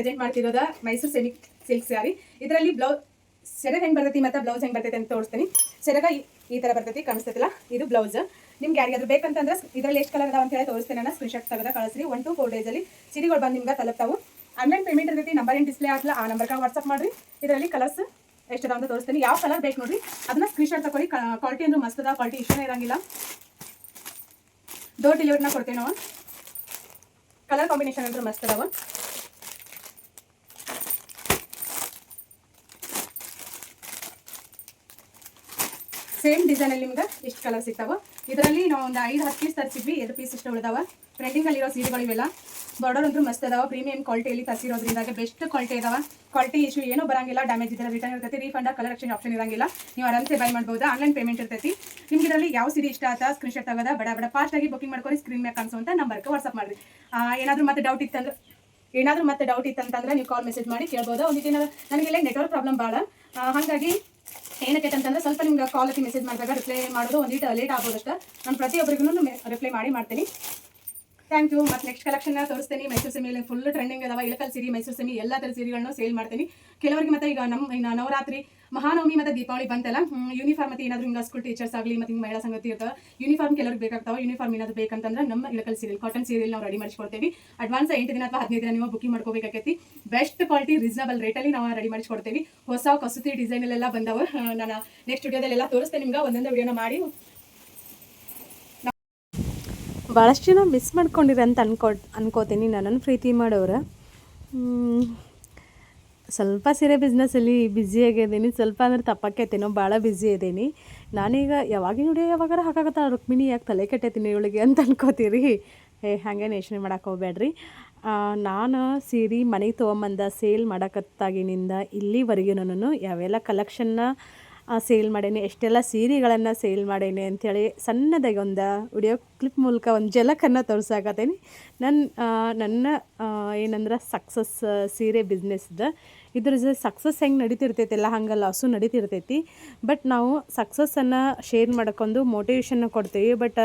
Present ಮಾಡ್ತಿರೋದ Mysuru semi silk sari. ಇದರಲ್ಲಿ blouse ಸೆರಗ್ ಹೆಂಗೆ ಬರ್ತೈತಿ ಮತ್ತು ಬ್ಲೌಸ್ ಹೆಂಗೆ ಬರ್ತೈತೆ ಅಂತ ತೋರಿಸ್ತೀನಿ. ಸೆರಗ ಈ ಥರ ಬರ್ತೈತಿ, ಕಾಣಿಸ್ತೈತಿಲ್ಲ, ಇದು ಬ್ಲೌಸ್. ನಿಮ್ಗೆ ಯಾರಿಗಾದ್ರೂ ಬೇಕಂತಂದ್ರೆ ಇದರಲ್ಲಿ ಎಷ್ಟು ಕಲರ್ ಅದಾವ ಅಂತ ಹೇಳಿ ತೋರಿಸ್ತೇನೆ. ನಾನು ಸ್ಕ್ರೀನ್ಶಾಟ್ ತೆಗೆದ ಕಳಿಸ್ರಿ. 1 to 4 ಡೇಸಲ್ಲಿ ಸೀರೆಗಳು ಬಂದು ನಿಮ್ಗೆ ತಲುಪ್ತಾವು. ಆನ್ಲೈನ್ ಪೇಮೆಂಟ್ ಇರ್ತೈತಿ. ನಂಬರ್ ಏನು ಡಿಸ್ಪ್ಲೇ ಆಗಲ್ಲ, ಆ ನಂಬರ್ಗೆ ವಾಟ್ಸಪ್ ಮಾಡಿರಿ. ಇದರಲ್ಲಿ ಕಲರ್ಸ್ ಎಷ್ಟು ಅದಾವ ಅಂತ ತೋರಿಸ್ತೀನಿ. ಯಾವ ಕಲರ್ ಬೇಕು ನೋಡಿರಿ ಅದನ್ನ ಸ್ಕ್ರೀನ್ಶಾಟ್ ತಗೊಳ್ಳಿ. ಕ್ವಾಲಿಟಿ ಅಂದ್ರೆ ಮಸ್ತ್ ಅದ, ಕ್ವಾಲಿಟಿ ಇಷ್ಟನೇ ಇರಂಗಿಲ್ಲ. ಡೋರ್ ಡೆಲಿವರಿನ ಕೊಡ್ತೇವೆ ನಾವು. ಕಲರ್ ಕಾಂಬಿನೇಷನ್ ಅಂದ್ರೆ ಮಸ್ತ್ ಅದಾವ. ಸೇಮ್ ಡಿಸೈನಲ್ಲಿ ನಿಮ್ಗೆ ಇಷ್ಟು ಕಲರ್ ಸಿಗ್ತಾವೆ. ಇದರಲ್ಲಿ ನಾವು ಒಂದು 5-10 ಪೀಸ್ ತರಿಸಿದ್ವಿ. 2 ಪೀಸ್ ಇಷ್ಟು ಉಳಿದಾವ. ಟ್ರೆಂಡಿಂಗಲ್ಲಿರೋ ಸೀರೆಗಳು ಇವೆಲ್ಲ. ಬಾರ್ಡರ್ ಅಂತೂ ಮಸ್ತ್ ಅದಾವ. ಪ್ರೀಮಿಯಂ ಕ್ವಾಲಿಟಿಯಲ್ಲಿ ತರಿಸಿರೋದ್ರಿಂದಾಗೆ ಬೆಸ್ಟ್ ಕ್ವಾಲಿಟಿ ಇದಾವೆ. ಕ್ವಾಲಿಟಿ ಇಶ್ಯೂ ಏನೂ ಬರಂಗಿಲ್ಲ. ಡ್ಯಾಮೇಜ್ ಇದ್ರೆ ರಿಟರ್ನ್ ಇರ್ತೈತಿ. ರೀಫಂಡ್ ಕಲರ್ ಎಕ್ಸ್ಚೇಂಜ್ ಆಪ್ಷನ್ ಇರಂಗಿಲ್ಲ. ನೀವು ಆರಾಮ್ಸೆ ಬೈ ಮಾಡ್ಬೋದು. ಆನ್ಲೈನ್ ಪೇಮೆಂಟ್ ಇರ್ತೈತಿ. ನಿಮ್ಗೆ ಇದರಲ್ಲಿ ಯಾವ ಸೀರೆ ಇಷ್ಟ ಆಯ್ತಾ ಸ್ಕ್ರೀನ್ಶಾಟ್ ತಗೋದ ಬಡ ಫಾಸ್ಟಾಗಿ ಬುಕಿಂಗ್ ಮಾಡ್ಕೊರಿ. ಸ್ಕ್ರೀನ್ ಮೇಲೆ ಕಾಣಿಸುವಂಥ ನಂಬರ್ಗೆ ವಾಟ್ಸಪ್ ಮಾಡಿರಿ. ಏನಾದರೂ ಮತ್ತೆ ಡೌಟ್ ಇತ್ತಂತಂದ್ರೆ ನೀವು ಕಾಲ್ ಮೆಸೇಜ್ ಮಾಡಿ ಕೇಳ್ಬೋದು. ಒಂದಿಟ್ಟು ನನಗೆಲ್ಲ ನೆಟ್ವರ್ಕ್ ಪ್ರಾಬ್ಲಮ್ ಭಾಳ, ಹಾಗಾಗಿ ಏನಕ್ಕೆ ಅಂತಂದ್ರೆ ಸ್ವಲ್ಪ ನಿಮ್ಗೆ ಕಾಲ್ ಹಾಕಿ ಮೆಸೇಜ್ ಮಾಡಿದಾಗ ರಿಪ್ಲೈ ಮಾಡೋದು ಒಂದಿಟ್ಟು ಲೇಟ್ ಆಗ್ಬೋದಷ್ಟು. ನಾನು ಪ್ರತಿಯೊಬ್ಬರಿಗೂ ರಿಪ್ಲೈ ಮಾಡ್ತೀನಿ. Thank you. ಮತ್ತು ನೆಕ್ಸ್ಟ್ ಕಲೆಕ್ಷನ್ ತೋರಿಸ್ತೀನಿ. ಮೈಸೂರು ಸೆಮಿಯಲ್ಲಿ ಫುಲ್ ಟ್ರೆಂಡಿಂಗ್ ಅದಾವ. ಇಳಕಲ್ ಸೀರೆ, ಮೈಸೂರು ಸೆಮಿ ಎಲ್ಲ ಥರ ಸೀರೆಗಳನ್ನು ಸೇಲ್ ಮಾಡ್ತೀನಿ. ಕೆಲವರಿಗೆ ಮತ್ತೆ ಈಗ ಇನ್ನು ನವರಾತ್ರಿ, ಮಹಾನವಮಿ ಮತ್ತು ದೀಪಾವಳಿ ಬಂತಲ್ಲ, ಯೂನಿಫಾರ್ಮ್ ಮತ್ತು ಏನಾದರೂ ಹಿಂಗೆ ಸ್ಕೂಲ್ ಟೀಚರ್ಸ್ ಆಗಲಿ ಮತ್ತು ಹಿಂಗೆ ಮಹಿಳಾ ಸಂಗತಿ ಇರ್ತವೆ. ಯೂನಿಫಾರ್ಮ್ ಕೆಲವ್ರಿಗೆ ಬೇಕಾಗ್ತಾವೆ. ಯೂನಿಫಾರ್ಮ್ ಏನಾದರೂ ಬೇಕಂತಂದ್ರೆ ನಮ್ಮ ಇಳಕಲ್ ಸೀರಿಯಲ್, ಕಾಟನ್ ಸೀರಿಯಲ್ ನಾವು ರೆಡಿ ಮಾಡಿಸ್ಕೊಡ್ತೀವಿ. ಅಡ್ವಾನ್ಸ್ 8 ದಿನ ಅಥವಾ 15 ದಿನ ನೀವು ಬುಕಿಂಗ್ ಮಾಡ್ಕೋಬೇಕಾಗೈತಿ. ಬೆಸ್ಟ್ ಕ್ವಾಲಿಟಿ ರೀಸನಬಲ್ ರೇಟಲ್ಲಿ ನಾವು ರೆಡಿ ಮಾಡಿಸ್ಕೊಡ್ತೀವಿ. ಹೊಸ ಕಸೂತಿ ಡಿಸೈನಲ್ಲೆಲ್ಲ ಬಂದವು. ನಾನು ನೆಕ್ಸ್ಟ್ ವಿಡಿಯೋದಲ್ಲೆಲ್ಲ ತೋರಿಸ್ತೇನೆ ನಿಮ್ಗೆ. ಒಂದೊಂದು ವಿಡಿಯೋನ ಮಾಡಿ. ಭಾಳಷ್ಟು ಜನ ಮಿಸ್ ಮಾಡ್ಕೊಂಡಿರ ಅಂತ ಅನ್ಕೋತೀನಿ. ನನ್ನನ್ನು ಪ್ರೀತಿ ಮಾಡೋರು. ಸ್ವಲ್ಪ ಸೀರೆ ಬಿಸ್ನೆಸ್ಸಲ್ಲಿ ಬ್ಯುಸಿ ಆಗಿದ್ದೀನಿ. ಸ್ವಲ್ಪ ಅಂದ್ರೆ ತಪ್ಪಕ್ಕೈತೇನೋ, ಭಾಳ ಬ್ಯುಸಿ ಇದ್ದೀನಿ. ನಾನೀಗ ಯಾವಾಗಿನ ವಿಡಿಯೋ ಯಾವಾಗಾರ ಹಾಕಾಗತ್ತ ರುಕ್ಮಿಣಿ ಯಾಕೆ ತಲೆ ಕೆಟ್ಟೈತೀನಿ ಇವಳಿಗೆ ಅಂತ ಅನ್ಕೋತೀರಿ. ಹಾಗೆ ಯೋಚನೆ ಮಾಡಕ್ಕೆ ಹೋಗ್ಬೇಡ್ರಿ. ನಾನು ಸೀರೆ ಮನೆಗೆ ತೊಗೊಂಬಂದ ಸೇಲ್ ಮಾಡಕತ್ತಾಗಿನಿಂದ ಇಲ್ಲಿವರೆಗೂ ನಾನು ಯಾವೆಲ್ಲ ಕಲೆಕ್ಷನ್ನ ಸೇಲ್ ಮಾಡೇನಿ, ಎಷ್ಟೆಲ್ಲ ಸೀರೆಗಳನ್ನು ಸೇಲ್ ಮಾಡೇನಿ ಅಂಥೇಳಿ ಸಣ್ಣದಾಗಿ ಒಂದು ವಿಡಿಯೋ ಕ್ಲಿಪ್ ಮೂಲಕ ಒಂದು ಝಲಕನ್ನು ತೋರ್ಸಾಕತ್ತೀನಿ. ನನ್ನ ಏನಂದ್ರೆ ಸಕ್ಸಸ್ ಸೀರೆ ಬಿಸ್ನೆಸ್ದು. ಇದ್ರ ಸಕ್ಸಸ್ ಹೆಂಗೆ ನಡೀತಿರ್ತೈತಿಲ್ಲ ಹಂಗೆ ಲಾಸು ನಡೀತಿರ್ತೈತಿ. ಬಟ್ ನಾವು ಸಕ್ಸಸ್ಸನ್ನು ಶೇರ್ ಮಾಡ್ಕೊಂಡು ಮೋಟಿವೇಶನ್ನ ಕೊಡ್ತೀವಿ. ಬಟ್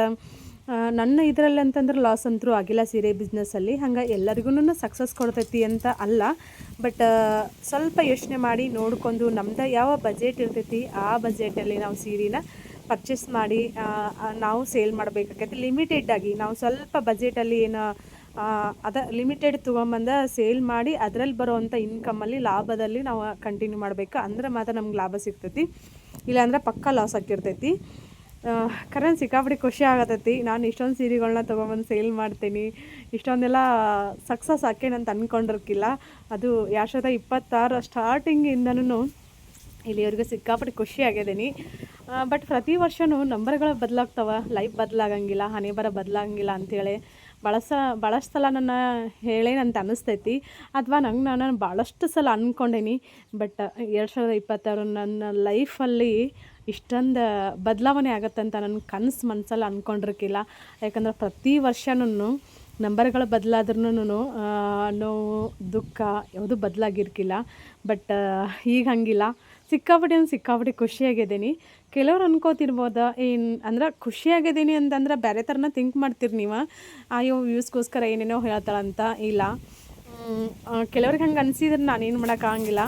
ನನ್ನ ಇದರಲ್ಲಿ ಅಂತಂದ್ರೆ ಲಾಸ್ ಅಂತೂ ಆಗಿಲ್ಲ ಸೀರೆ ಬಿಸ್ನೆಸ್ಸಲ್ಲಿ. ಹಂಗೆ ಎಲ್ಲರಿಗೂ ಸಕ್ಸಸ್ ಕೊಡ್ತೈತಿ ಅಂತ ಅಲ್ಲ. ಬಟ್ ಸ್ವಲ್ಪ ಯೋಚನೆ ಮಾಡಿ ನೋಡ್ಕೊಂಡು ನಮ್ದು ಯಾವ ಬಜೆಟ್ ಇರ್ತೈತಿ ಆ ಬಜೆಟಲ್ಲಿ ನಾವು ಸೀರೆನ ಪರ್ಚೇಸ್ ಮಾಡಿ ನಾವು ಸೇಲ್ ಮಾಡಬೇಕಾಗೈತಿ. ಲಿಮಿಟೆಡ್ಡಾಗಿ ನಾವು ಸ್ವಲ್ಪ ಬಜೆಟಲ್ಲಿ ಏನು ಲಿಮಿಟೆಡ್ ತೊಗೊಂಬಂದು ಸೇಲ್ ಮಾಡಿ ಅದರಲ್ಲಿ ಬರೋವಂಥ ಇನ್ಕಮಲ್ಲಿ ಲಾಭದಲ್ಲಿ ನಾವು ಕಂಟಿನ್ಯೂ ಮಾಡಬೇಕು. ಅಂದ್ರೆ ಮಾತ್ರ ನಮ್ಗೆ ಲಾಭ ಸಿಗ್ತೈತಿ. ಇಲ್ಲಾಂದ್ರೆ ಪಕ್ಕ ಲಾಸ್ ಆಗಿರ್ತೈತಿ. ಕರೆನ್ ಸಿಕ್ಕಾಪಟ್ಟೆ ಖುಷಿ ಆಗತೈತಿ. ನಾನು ಇಷ್ಟೊಂದು ಸೀರೆಗಳನ್ನ ತೊಗೊಂಬಂದು ಸೇಲ್ ಮಾಡ್ತೀನಿ, ಇಷ್ಟೊಂದೆಲ್ಲ ಸಕ್ಸಸ್ ಆಕೇನಂತ ಅಂದ್ಕೊಂಡಿರ್ಕಿಲ್ಲ. ಅದು 2026 ಸ್ಟಾರ್ಟಿಂಗಿಂದನೂ ಇಲ್ಲಿವರೆಗೂ ಸಿಕ್ಕಾಪಟ್ಟೆ ಖುಷಿ ಆಗಿದ್ದೀನಿ. ಬಟ್ ಪ್ರತಿ ವರ್ಷವೂ ನಂಬರ್ಗಳು ಬದಲಾಗ್ತವೆ, ಲೈಫ್ ಬದಲಾಗಂಗಿಲ್ಲ, ಹಣೆ ಬರ ಬದಲಾಗಂಗಿಲ್ಲ ಅಂಥೇಳಿ ಭಾಳಷ್ಟು ಸಲ ನನ್ನ ಹೇಳೇನಂತ ಅನ್ನಿಸ್ತೈತಿ. ಅಥವಾ ನಾನು ಭಾಳಷ್ಟು ಸಲ ಅಂದ್ಕೊಂಡೇನಿ. ಬಟ್ 2026 ನನ್ನ ಲೈಫಲ್ಲಿ ಇಷ್ಟೊಂದು ಬದಲಾವಣೆ ಆಗತ್ತಂತ ನನ್ನ ಕನಸು ಮನಸ್ಸಲ್ಲಿ ಅಂದ್ಕೊಂಡಿರ್ಕಿಲ್ಲ. ಯಾಕಂದ್ರೆ ಪ್ರತಿ ವರ್ಷನೂ ನಂಬರ್ಗಳು ಬದಲಾದ್ರೂ ನೋವು ದುಃಖ ಯಾವುದೂ ಬದಲಾಗಿರ್ಕಿಲ್ಲ. ಬಟ್ ಈಗ ಹಂಗಿಲ್ಲ. ಸಿಕ್ಕಾಪಟ್ಟೆ ಖುಷಿಯಾಗಿದ್ದೀನಿ. ಕೆಲವ್ರು ಅನ್ಕೋತಿರ್ಬೋದು ಅಂದ್ರೆ ಖುಷಿಯಾಗಿದ್ದೀನಿ ಅಂತಂದ್ರೆ ಬೇರೆ ಥರನ ಥಿಂಕ್ ಮಾಡ್ತೀರಿ ನೀವು. ಅಯ್ಯೋ ವ್ಯೂಸ್ಗೋಸ್ಕರ ಏನೇನೋ ಹೇಳ್ತಾಳಂತ. ಇಲ್ಲ, ಕೆಲವ್ರಿಗೆ ಹಂಗೆ ಅನಿಸಿದ್ರೆ ನಾನೇನು ಮಾಡೋಕ್ಕಾಗಂಗಿಲ್ಲ.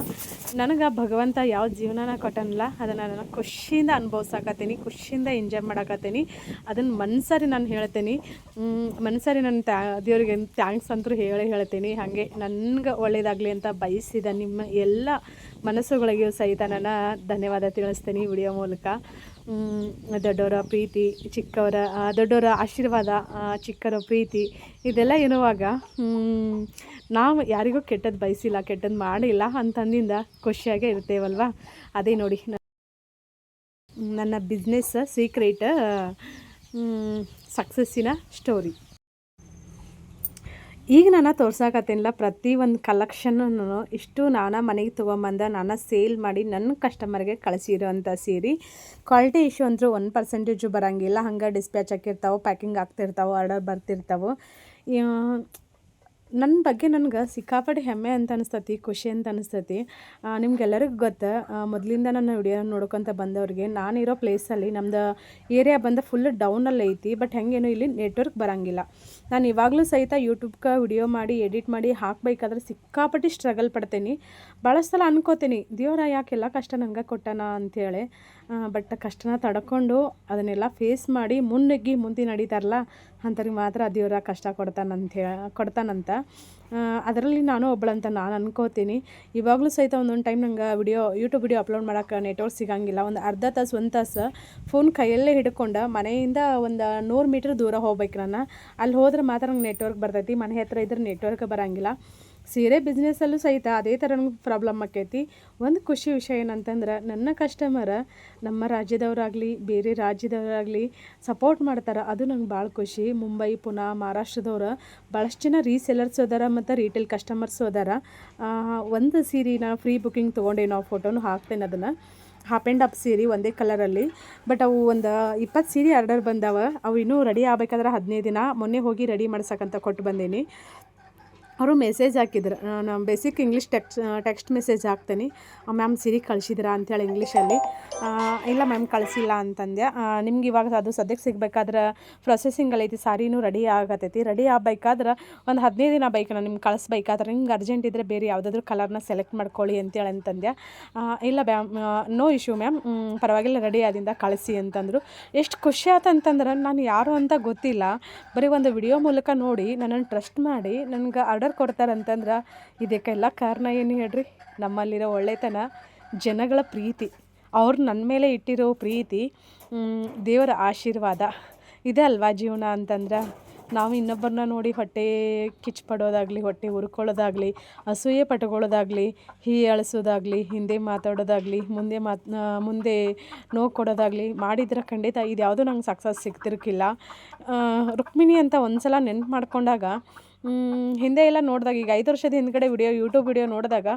ನನಗೆ ಭಗವಂತ ಯಾವ ಜೀವನನ ಕೊಟ್ಟನಲ್ಲ ಅದನ್ನು ನಾನು ಖುಷಿಯಿಂದ ಅನುಭವಿಸಾಕತ್ತೀನಿ, ಖುಷಿಯಿಂದ ಎಂಜಾಯ್ ಮಾಡಾಕತ್ತೀನಿ. ಅದನ್ನು ಮನ್ಸಾರಿ ನಾನು ಹೇಳ್ತೀನಿ. ಮನ್ಸಾರಿ ನಾನು ದೇವ್ರಿಗೆ ಥ್ಯಾಂಕ್ಸ್ ಅಂತೂ ಹೇಳ್ತೀನಿ. ಹಾಗೆ ನನಗೆ ಒಳ್ಳೇದಾಗಲಿ ಅಂತ ಬಯಸಿದ ನಿಮ್ಮ ಎಲ್ಲ ಮನಸ್ಸುಗಳಿಗೂ ಸಹಿತ ನಾನು ಧನ್ಯವಾದ ತಿಳಿಸ್ತೀನಿ ವಿಡಿಯೋ ಮೂಲಕ. ದೊಡ್ಡವರ ಪ್ರೀತಿ, ದೊಡ್ಡವರ ಆಶೀರ್ವಾದ, ಚಿಕ್ಕವರ ಪ್ರೀತಿ ಇದೆಲ್ಲ ಇರುವಾಗ ನಾವು ಯಾರಿಗೂ ಕೆಟ್ಟದ್ದು ಬಯಸಿಲ್ಲ, ಕೆಟ್ಟದ್ದು ಮಾಡಿಲ್ಲ ಅಂತಂದಿಂದ ಖುಷಿಯಾಗೇ ಇರ್ತೇವಲ್ವ. ಅದೇ ನೋಡಿ ನನ್ನ ಬಿಸ್ನೆಸ್ ಸೀಕ್ರೆಟ್ ಸಕ್ಸಸ್ಸಿನ ಸ್ಟೋರಿ. ಈಗ ನಾನು ತೋರ್ಸಾಕತ್ತೀನಿಲ್ಲ ಪ್ರತಿಯೊಂದು ಕಲೆಕ್ಷನ್ನು ಇಷ್ಟು ನಾನು ಮನೆಗೆ ತೊಗೊಂಬಂದ ನಾನು ಸೇಲ್ ಮಾಡಿ ನನ್ನ ಕಸ್ಟಮರ್ಗೆ ಕಳಿಸಿರೋಂಥ ಸೀರೆ. ಕ್ವಾಲಿಟಿ ಇಶ್ಯೂ ಅಂತೂ 1% ಬರೋಂಗಿಲ್ಲ. ಹಂಗೆ ಡಿಸ್ಪ್ಯಾಚ್ ಹಾಕಿರ್ತಾವೆ, ಪ್ಯಾಕಿಂಗ್ ಆಗ್ತಿರ್ತಾವೆ, ಆರ್ಡರ್ ಬರ್ತಿರ್ತಾವೆ. ನನ್ನ ಬಗ್ಗೆ ನನಗೆ ಸಿಕ್ಕಾಪಟ್ಟೆ ಹೆಮ್ಮೆ ಅಂತ ಅನಿಸ್ತತಿ, ಖುಷಿ ಅಂತ ಅನಿಸ್ತತಿ. ನಿಮ್ಗೆಲ್ಲರಿಗೂ ಗೊತ್ತು, ಮೊದಲಿಂದ ನನ್ನ ವಿಡಿಯೋ ನೋಡ್ಕೊತ ಬಂದವ್ರಿಗೆ ನಾನಿರೋ ಪ್ಲೇಸಲ್ಲಿ ನಮ್ಮದು ಏರಿಯಾ ಬಂದು ಫುಲ್ ಡೌನಲ್ಲಿ ಐತಿ. ಬಟ್ ಹೆಂಗೇನು ಇಲ್ಲಿ ನೆಟ್ವರ್ಕ್ ಬರೋಂಗಿಲ್ಲ. ನಾನು ಇವಾಗಲೂ ಸಹಿತ ಯೂಟ್ಯೂಬ್ಗೆ ವಿಡಿಯೋ ಮಾಡಿ ಎಡಿಟ್ ಮಾಡಿ ಹಾಕಬೇಕಾದ್ರೆ ಸಿಕ್ಕಾಪಟ್ಟೆ ಸ್ಟ್ರಗಲ್ ಪಡ್ತೀನಿ. ಭಾಳ ಸಲ ಅನ್ಕೋತೀನಿ, ದೇವರ ಯಾಕೆಲ್ಲ ಕಷ್ಟ ನಂಗೆ ಕೊಟ್ಟನ ಅಂಥೇಳಿ. ಬಟ್ ಕಷ್ಟನ ತಡ್ಕೊಂಡು ಅದನ್ನೆಲ್ಲ ಫೇಸ್ ಮಾಡಿ ಮುನ್ನುಗ್ಗಿ ಮುಂದೆ ನಡೀತಾರಲ್ಲ ಅಂಥವ್ರಿಗೆ ಮಾತ್ರ ದೇವರ ಕಷ್ಟ ಕೊಡ್ತಾನಂತ. ಅದರಲ್ಲಿ ನಾನು ಒಬ್ಬಳಂತ ನಾನು ಅನ್ಕೋತೀನಿ. ಇವಾಗಲೂ ಸಹಿತ ಒಂದೊಂದು ಟೈಮ್ ನಂಗೆ ಯೂಟ್ಯೂಬ್ ವಿಡಿಯೋ ಅಪ್ಲೋಡ್ ಮಾಡೋಕ್ಕೆ ನೆಟ್ವರ್ಕ್ ಸಿಗೋಂಗಿಲ್ಲ. ಒಂದು ಅರ್ಧ ತಾಸು 1 ತಾಸು ಫೋನ್ ಕೈಯಲ್ಲೇ ಹಿಡ್ಕೊಂಡು ಮನೆಯಿಂದ ಒಂದು 100 ಮೀಟ್ರ್ ದೂರ ಹೋಗ್ಬೇಕು ನಾನು. ಅಲ್ಲಿ ಹೋದ್ರೆ ಮಾತ್ರ ನಂಗೆ ನೆಟ್ವರ್ಕ್ ಬರ್ತೈತಿ. ಮನೆ ಹತ್ರ ಇದ್ರೆ ನೆಟ್ವರ್ಕ್ ಬರೋಂಗಿಲ್ಲ. ಸೀರೆ ಬಿಸ್ನೆಸ್ಸಲ್ಲೂ ಸಹಿತ ಅದೇ ಥರ ನಂಗೆ ಪ್ರಾಬ್ಲಮ್ ಆಕೈತಿ. ಒಂದು ಖುಷಿ ವಿಷಯ ಏನಂತಂದ್ರೆ ನನ್ನ ಕಸ್ಟಮರ್ ನಮ್ಮ ರಾಜ್ಯದವರಾಗಲಿ ಬೇರೆ ರಾಜ್ಯದವರಾಗಲಿ ಸಪೋರ್ಟ್ ಮಾಡ್ತಾರೆ. ಅದು ನಂಗೆ ಭಾಳ ಖುಷಿ. ಮುಂಬೈ, ಪುಣೆ, ಮಹಾರಾಷ್ಟ್ರದವ್ರು ಭಾಳಷ್ಟು ಜನ ರೀಸೆಲರ್ಸ್ ಹೋದಾರ ಮತ್ತು ರೀಟೇಲ್ ಕಸ್ಟಮರ್ಸ್ ಹೋದಾರ. ಒಂದು ಸೀರೆ ನಾನು ಫ್ರೀ ಬುಕ್ಕಿಂಗ್ ತೊಗೊಂಡೆ, ನಾವು ಫೋಟೋನು ಹಾಕ್ತೇನೆ. ಅದನ್ನು ಹಾಫ್ ಆ್ಯಂಡ್ ಹಾಫ್ ಸೀರೆ ಒಂದೇ ಕಲರಲ್ಲಿ. ಬಟ್ ಅವು ಒಂದು 20 ಸೀರೆ ಆರ್ಡರ್ ಬಂದಾವ. ಅವು ಇನ್ನೂ ರೆಡಿ ಆಗ್ಬೇಕಾದ್ರೆ 15 ದಿನ. ಮೊನ್ನೆ ಹೋಗಿ ರೆಡಿ ಮಾಡ್ಸಕ್ಕಂತ ಕೊಟ್ಟು ಬಂದೀನಿ. ಅವರು ಮೆಸೇಜ್ ಹಾಕಿದ್ರು, ನಾನು ಬೇಸಿಕ್ ಇಂಗ್ಲೀಷ್ ಟೆಕ್ಸ್ಟ್ ಮೆಸೇಜ್ ಹಾಕ್ತೀನಿ, ಮ್ಯಾಮ್ ಸೀರೆ ಕಳಿಸಿದ್ರಾ ಅಂಥೇಳಿ ಇಂಗ್ಲೀಷಲ್ಲಿ. ಇಲ್ಲ ಮ್ಯಾಮ್ ಕಳಿಸಿಲ್ಲ ಅಂತಂದೆ. ನಿಮ್ಗೆ ಇವಾಗ ಅದು ಸದ್ಯಕ್ಕೆ ಸಿಗ್ಬೇಕಾದ್ರೆ ಪ್ರೊಸೆಸಿಂಗಲ್ಲಿ ಐತಿ, ಸಾರಿನೂ ರೆಡಿ ಆಗತೈತಿ. ರೆಡಿ ಆಗ್ಬೇಕಾದ್ರೆ ಒಂದು 15 ದಿನ ಬೇಕು. ನಾನು ನಿಮ್ಗೆ ಕಳಿಸ್ಬೇಕಾದ್ರೆ ನಿಮ್ಗೆ ಅರ್ಜೆಂಟ್ ಇದ್ದರೆ ಬೇರೆ ಯಾವುದಾದ್ರೂ ಕಲರ್ನ ಸೆಲೆಕ್ಟ್ ಮಾಡ್ಕೊಳ್ಳಿ ಅಂತೇಳಿ ಅಂತಂದೆ. ಇಲ್ಲ ಮ್ಯಾಮ್, ನೋ ಇಶ್ಯೂ ಮ್ಯಾಮ್, ಪರವಾಗಿಲ್ಲ ರೆಡಿ ಆದಿಂದ ಕಳಿಸಿ ಅಂತಂದರು. ಎಷ್ಟು ಖುಷಿ ಆತಂತಂದ್ರೆ ನಾನು ಯಾರು ಅಂತ ಗೊತ್ತಿಲ್ಲ, ಬರೀ ಒಂದು ವಿಡಿಯೋ ಮೂಲಕ ನೋಡಿ ನನ್ನನ್ನು ಟ್ರಸ್ಟ್ ಮಾಡಿ ನನಗೆ ಆರ್ಡರ್ ಕೊಡ್ತಾರಂತಂದ್ರೆ ಇದಕ್ಕೆಲ್ಲ ಕಾರಣ ಏನು ಹೇಳ್ರಿ? ನಮ್ಮಲ್ಲಿರೋ ಒಳ್ಳೆತನ, ಜನಗಳ ಪ್ರೀತಿ, ಅವ್ರು ನನ್ನ ಮೇಲೆ ಇಟ್ಟಿರೋ ಪ್ರೀತಿ, ದೇವರ ಆಶೀರ್ವಾದ. ಇದೇ ಅಲ್ವಾ ಜೀವನ ಅಂತಂದ್ರೆ. ನಾವು ಇನ್ನೊಬ್ಬರನ್ನ ನೋಡಿ ಹೊಟ್ಟೆ ಕಿಚ್ಚು ಹೊಟ್ಟೆ ಉರ್ಕೊಳ್ಳೋದಾಗಲಿ, ಅಸೂಯೆ ಪಟ್ಕೊಳ್ಳೋದಾಗಲಿ, ಹೀಯಾಳಿಸೋದಾಗಲಿ, ಹಿಂದೆ ಮಾತಾಡೋದಾಗಲಿ, ಮುಂದೆ ನೋವು ಕೊಡೋದಾಗಲಿ ಮಾಡಿದ್ರೆ ಖಂಡಿತ ಇದು ಯಾವುದೂ ನಂಗೆ ಸಕ್ಸಸ್ ಸಿಗ್ತಿರ್ಕಿಲ್ಲ. ರುಕ್ಮಿಣಿ ಅಂತ ಒಂದು ಸಲ ನೆನ್ಪು ಮಾಡ್ಕೊಂಡಾಗ ಹಿಂದೆ ಎಲ್ಲ ನೋಡಿದಾಗ, ಈಗ 5 ವರ್ಷದ ಹಿಂದ್ಗಡೆ ಯೂಟ್ಯೂಬ್ ವಿಡಿಯೋ ನೋಡಿದಾಗ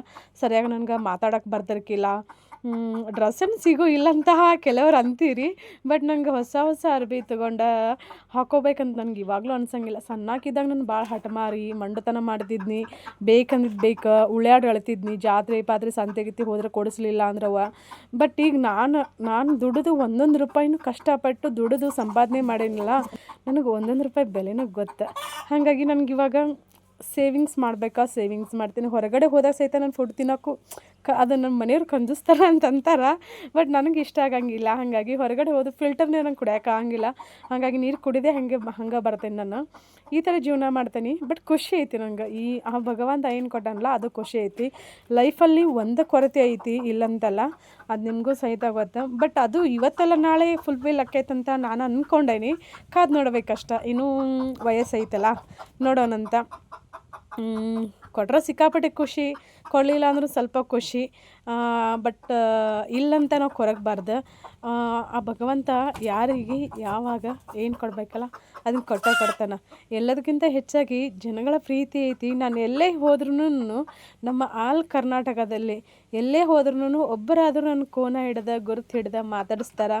ಸರಿಯಾಗಿ ನನಗೆ ಮಾತಾಡೋಕ್ಕೆ ಬರ್ತಿರ್ಕಿಲ್ಲ. ಡ್ರೆಸ್ಸನ್ನು ಸಿಗೋ ಇಲ್ಲಂತಹ ಕೆಲವ್ರು ಅಂತೀರಿ. ಬಟ್ ನಂಗೆ ಹೊಸ ಅರ್ಬಿ ತೊಗೊಂಡು ಹಾಕೋಬೇಕಂತ ನನಗೆ ಇವಾಗಲೂ ಅನ್ಸಂಗಿಲ್ಲ. ಸಣ್ಣಾಕಿದ್ದಾಗ ನಾನು ಭಾಳ ಹಠಮಾರಿ ಮಂಡುತನ ಮಾಡ್ತಿದ್ನಿ. ಬೇಕಂದಿದ್ದು ಬೇಕು, ಉಳ್ಯಾಡಿ ಅಳ್ತಿದ್ನಿ. ಜಾತ್ರೆ ಪಾತ್ರೆ ಸಂತೆಗಿತ್ತಿ ಹೋದ್ರೆ ಕೊಡಿಸ್ಲಿಲ್ಲ ಅಂದ್ರವ. ಬಟ್ ಈಗ ನಾನು ದುಡಿದು 1 ರೂಪಾಯಿನೂ ಕಷ್ಟಪಟ್ಟು ದುಡಿದು ಸಂಪಾದನೆ ಮಾಡೇನಿಲ್ಲ, ನನಗೆ 1 ರೂಪಾಯಿ ಬೆಲೆನೂ ಗೊತ್ತು. ಹಾಗಾಗಿ ನನಗೆ ಇವಾಗ ಸೇವಿಂಗ್ಸ್ ಮಾಡ್ತೀನಿ. ಹೊರಗಡೆ ಹೋದಾಗ ಸಹಿತ ನಾನು ಫುಡ್ ತಿನ್ನೋಕ್ಕೂ ಅದು ನನ್ನ ಮನೆಯವ್ರು ಕಂಜೂಸ್ತಾರೆ ಅಂತಾರೆ. ಬಟ್ ನನಗೆ ಇಷ್ಟ ಆಗಂಗಿಲ್ಲ. ಹಾಗಾಗಿ ಹೊರಗಡೆ ಹೋದ ಫಿಲ್ಟರ್ನೇ ನಂಗೆ ಕುಡಿಯೋಕೆ ಆಗಂಗಿಲ್ಲ. ಹಾಗಾಗಿ ನೀರು ಕುಡಿದೇ ಹಂಗೆ ಬರ್ತೇನೆ ನಾನು. ಈ ಥರ ಜೀವನ ಮಾಡ್ತೀನಿ. ಬಟ್ ಖುಷಿ ಐತಿ ನಂಗೆ. ಆ ಭಗವಂತ ಏನು ಕೊಟ್ಟನಲ್ಲ ಅದು ಖುಷಿ ಐತಿ. ಲೈಫಲ್ಲಿ ಒಂದು ಕೊರತೆ ಐತಿ ಇಲ್ಲಂತಲ್ಲ, ಅದು ನಿಮಗೂ ಸಹಿತ ಗೊತ್ತು. ಬಟ್ ಅದು ಇವತ್ತೆಲ್ಲ ನಾಳೆ ಫುಲ್ಫಿಲ್ ಆಕೈತಂತ ನಾನು ಅಂದ್ಕೊಂಡೇನಿ. ಕಾದು ನೋಡ್ಬೇಕಷ್ಟ. ಇನ್ನೂ ವಯಸ್ಸೈತಲ್ಲ, ನೋಡೋಣಂತ. ಕೊಟ್ಟರೆ ಸಿಕ್ಕಾಪಟ್ಟೆ ಖುಷಿ, ಕೊಡಲಿಲ್ಲ ಅಂದರೂ ಸ್ವಲ್ಪ ಖುಷಿ. ಬಟ್ ಇಲ್ಲಂತ ನಾವು ಕೊರಗಬಾರ್ದು. ಆ ಭಗವಂತ ಯಾರಿಗೆ ಯಾವಾಗ ಏನು ಕೊಡಬೇಕಲ್ಲ ಅದನ್ನು ಕೊಡ್ತಾನೆ. ಎಲ್ಲದಕ್ಕಿಂತ ಹೆಚ್ಚಾಗಿ ಜನಗಳ ಪ್ರೀತಿ ಐತಿ. ನಾನು ಎಲ್ಲೇ ಹೋದ್ರೂ ನಮ್ಮ ಆಲ್ ಕರ್ನಾಟಕದಲ್ಲಿ ಎಲ್ಲೇ ಹೋದ್ರೂ ಒಬ್ಬರಾದರೂ ನನ್ನ ಕೋನ ಗುರುತು ಹಿಡ್ದು ಮಾತಾಡಿಸ್ತಾರೆ.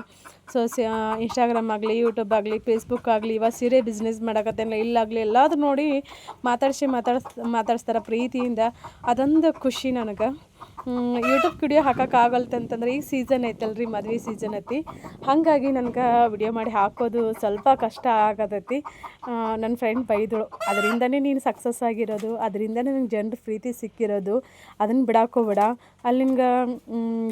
ಇನ್ಸ್ಟಾಗ್ರಾಮ್ ಆಗಲಿ, ಯೂಟ್ಯೂಬ್ ಆಗಲಿ, ಫೇಸ್ಬುಕ್ ಆಗಲಿ, ಇವಾಗ ಸೀರೆ ಬಿಸ್ನೆಸ್ ಮಾಡೋಕತ್ತೇನಲ್ಲ ಇಲ್ಲಾಗಲಿ ಎಲ್ಲಾದರೂ ನೋಡಿ ಮಾತಾಡಿಸ್ತಾರೆ ಪ್ರೀತಿಯಿಂದ. ಅದೊಂದು ಖುಷಿ ನನಗೆ. ಯೂಟ್ಯೂಬ್ ವಿಡಿಯೋ ಹಾಕೋಕ್ಕಾಗಲ್ತಂತಂದ್ರೆ ಈಗ ಸೀಸನ್ ಐತಲ್ರಿ, ಮದುವೆ ಸೀಸನ್ ಐತಿ. ಹಾಗಾಗಿ ನನಗೆ ವಿಡಿಯೋ ಮಾಡಿ ಹಾಕೋದು ಸ್ವಲ್ಪ ಕಷ್ಟ ಆಗತೈತಿ. ನನ್ನ ಫ್ರೆಂಡ್ ಬೈದಳು, ಅದರಿಂದನೇ ನೀನು ಸಕ್ಸಸ್ ಆಗಿರೋದು, ಅದರಿಂದನೇ ನನಗೆ ಜನರ ಪ್ರೀತಿ ಸಿಕ್ಕಿರೋದು, ಅದನ್ನು ಬಿಡಾಕೋಬೇಡ. ಅಲ್ಲಿ ನಿನ್ಗೆ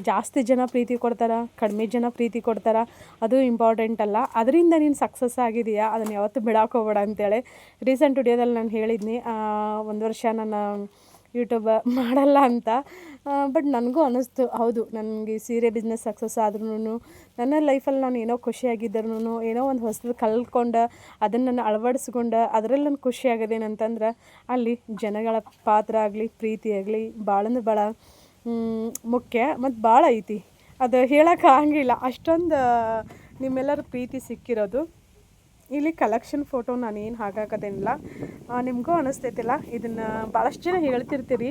ಜಾಸ್ತಿ ಜನ ಪ್ರೀತಿ ಕೊಡ್ತಾರೆ, ಕಡಿಮೆ ಜನ ಪ್ರೀತಿ ಕೊಡ್ತಾರೆ, ಅದು ಇಂಪಾರ್ಟೆಂಟ್ ಅಲ್ಲ. ಅದರಿಂದ ನೀನು ಸಕ್ಸಸ್ ಆಗಿದೆಯಾ, ಅದನ್ನು ಯಾವತ್ತೂ ಬಿಡಾಕೋಬೇಡ ಅಂತೇಳಿ ರೀಸೆಂಟ್ ವಿಡಿಯೋದಲ್ಲಿ ನಾನು ಹೇಳಿದ್ನಿ. 1 ವರ್ಷ ನಾನು ಯೂಟ್ಯೂಬ್ ಮಾಡಲ್ಲ ಅಂತ. ಬಟ್ ನನಗೂ ಅನ್ನಿಸ್ತು, ಹೌದು ನನಗೆ ಸೀರೆ ಬಿಸ್ನೆಸ್ ಸಕ್ಸಸ್ ಆದ್ರೂ ನನ್ನ ಲೈಫಲ್ಲಿ ನಾನು ಏನೋ ಖುಷಿಯಾಗಿದ್ರೂ, ಏನೋ ಒಂದು ಹೊಸದು ಕಲ್ತ್ಕೊಂಡು ಅದನ್ನು ನಾನು ಅಳವಡಿಸ್ಕೊಂಡು ಅದರಲ್ಲಿ ನಾನು ಖುಷಿಯಾಗೋದೇನಂತಂದ್ರೆ ಅಲ್ಲಿ ಜನಗಳ ಪಾತ್ರ ಆಗಲಿ, ಪ್ರೀತಿ ಆಗಲಿ ಭಾಳ ಮುಖ್ಯ ಮತ್ತು ಭಾಳ ಐತಿ. ಅದು ಹೇಳೋಕ್ಕಾಗಿಲ್ಲ, ಅಷ್ಟೊಂದು ನಿಮ್ಮೆಲ್ಲರ ಪ್ರೀತಿ ಸಿಕ್ಕಿರೋದು. ಇಲ್ಲಿ ಕಲೆಕ್ಷನ್ ಫೋಟೋ ನಾನೇನು ಹಾಕಾಕತ್ತೇನಿಲ್ಲ, ನಿಮಗೂ ಅನ್ನಿಸ್ತೈತಿಲ್ಲ. ಇದನ್ನು ಭಾಳಷ್ಟು ಜನ ಹೇಳ್ತಿರ್ತೀರಿ.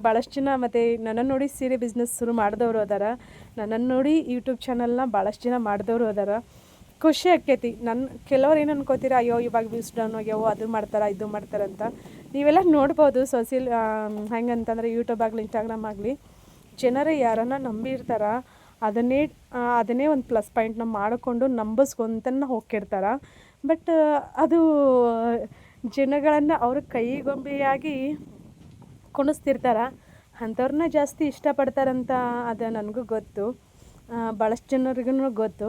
ಭಾಳಷ್ಟು ಜನ ಮತ್ತು ನನ್ನನ್ನು ನೋಡಿ ಸೀರೆ ಬಿಸ್ನೆಸ್ ಶುರು ಮಾಡಿದವರು ಅದಾರ, ನನ್ನನ್ನು ನೋಡಿ ಯೂಟ್ಯೂಬ್ ಚಾನಲ್ನ ಭಾಳಷ್ಟು ಜನ ಮಾಡಿದವರು ಅದಾರ. ಖುಷಿ ಆಕೈತಿ. ಕೆಲವ್ರು ಏನು ಅನ್ಕೋತೀರ, ಅಯ್ಯೋ ಇವಾಗ ವ್ಯೂಸ್ ಡೌನ್ ಆಗ್ಯಾವೋ, ಅದು ಮಾಡ್ತಾರೆ ಇದು ಮಾಡ್ತಾರಂತ. ನೀವೆಲ್ಲ ನೋಡ್ಬೋದು ಹೆಂಗಂತಂದ್ರೆ ಯೂಟ್ಯೂಬ್ ಆಗಲಿ ಇನ್ಸ್ಟಾಗ್ರಾಮ್ ಆಗಲಿ, ಜನರು ಯಾರನ್ನ ನಂಬಿರ್ತಾರ ಅದನ್ನೇ ಒಂದು ಪ್ಲಸ್ ಪಾಯಿಂಟ್ನ ಮಾಡಿಕೊಂಡು ನಂಬಿಸ್ಕೊಂತನ ಹೋಗಿರ್ತಾರೆ. ಬಟ್ ಅದು ಜನಗಳನ್ನು ಅವ್ರ ಕೈಗೊಂಬೆಯಾಗಿ ಕುಣಿಸ್ತಿರ್ತಾರೆ. ಅಂಥವ್ರನ್ನ ಜಾಸ್ತಿ ಇಷ್ಟಪಡ್ತಾರಂತ ಅದು ನನಗೂ ಗೊತ್ತು, ಭಾಳಷ್ಟು ಜನರಿಗೂ ಗೊತ್ತು.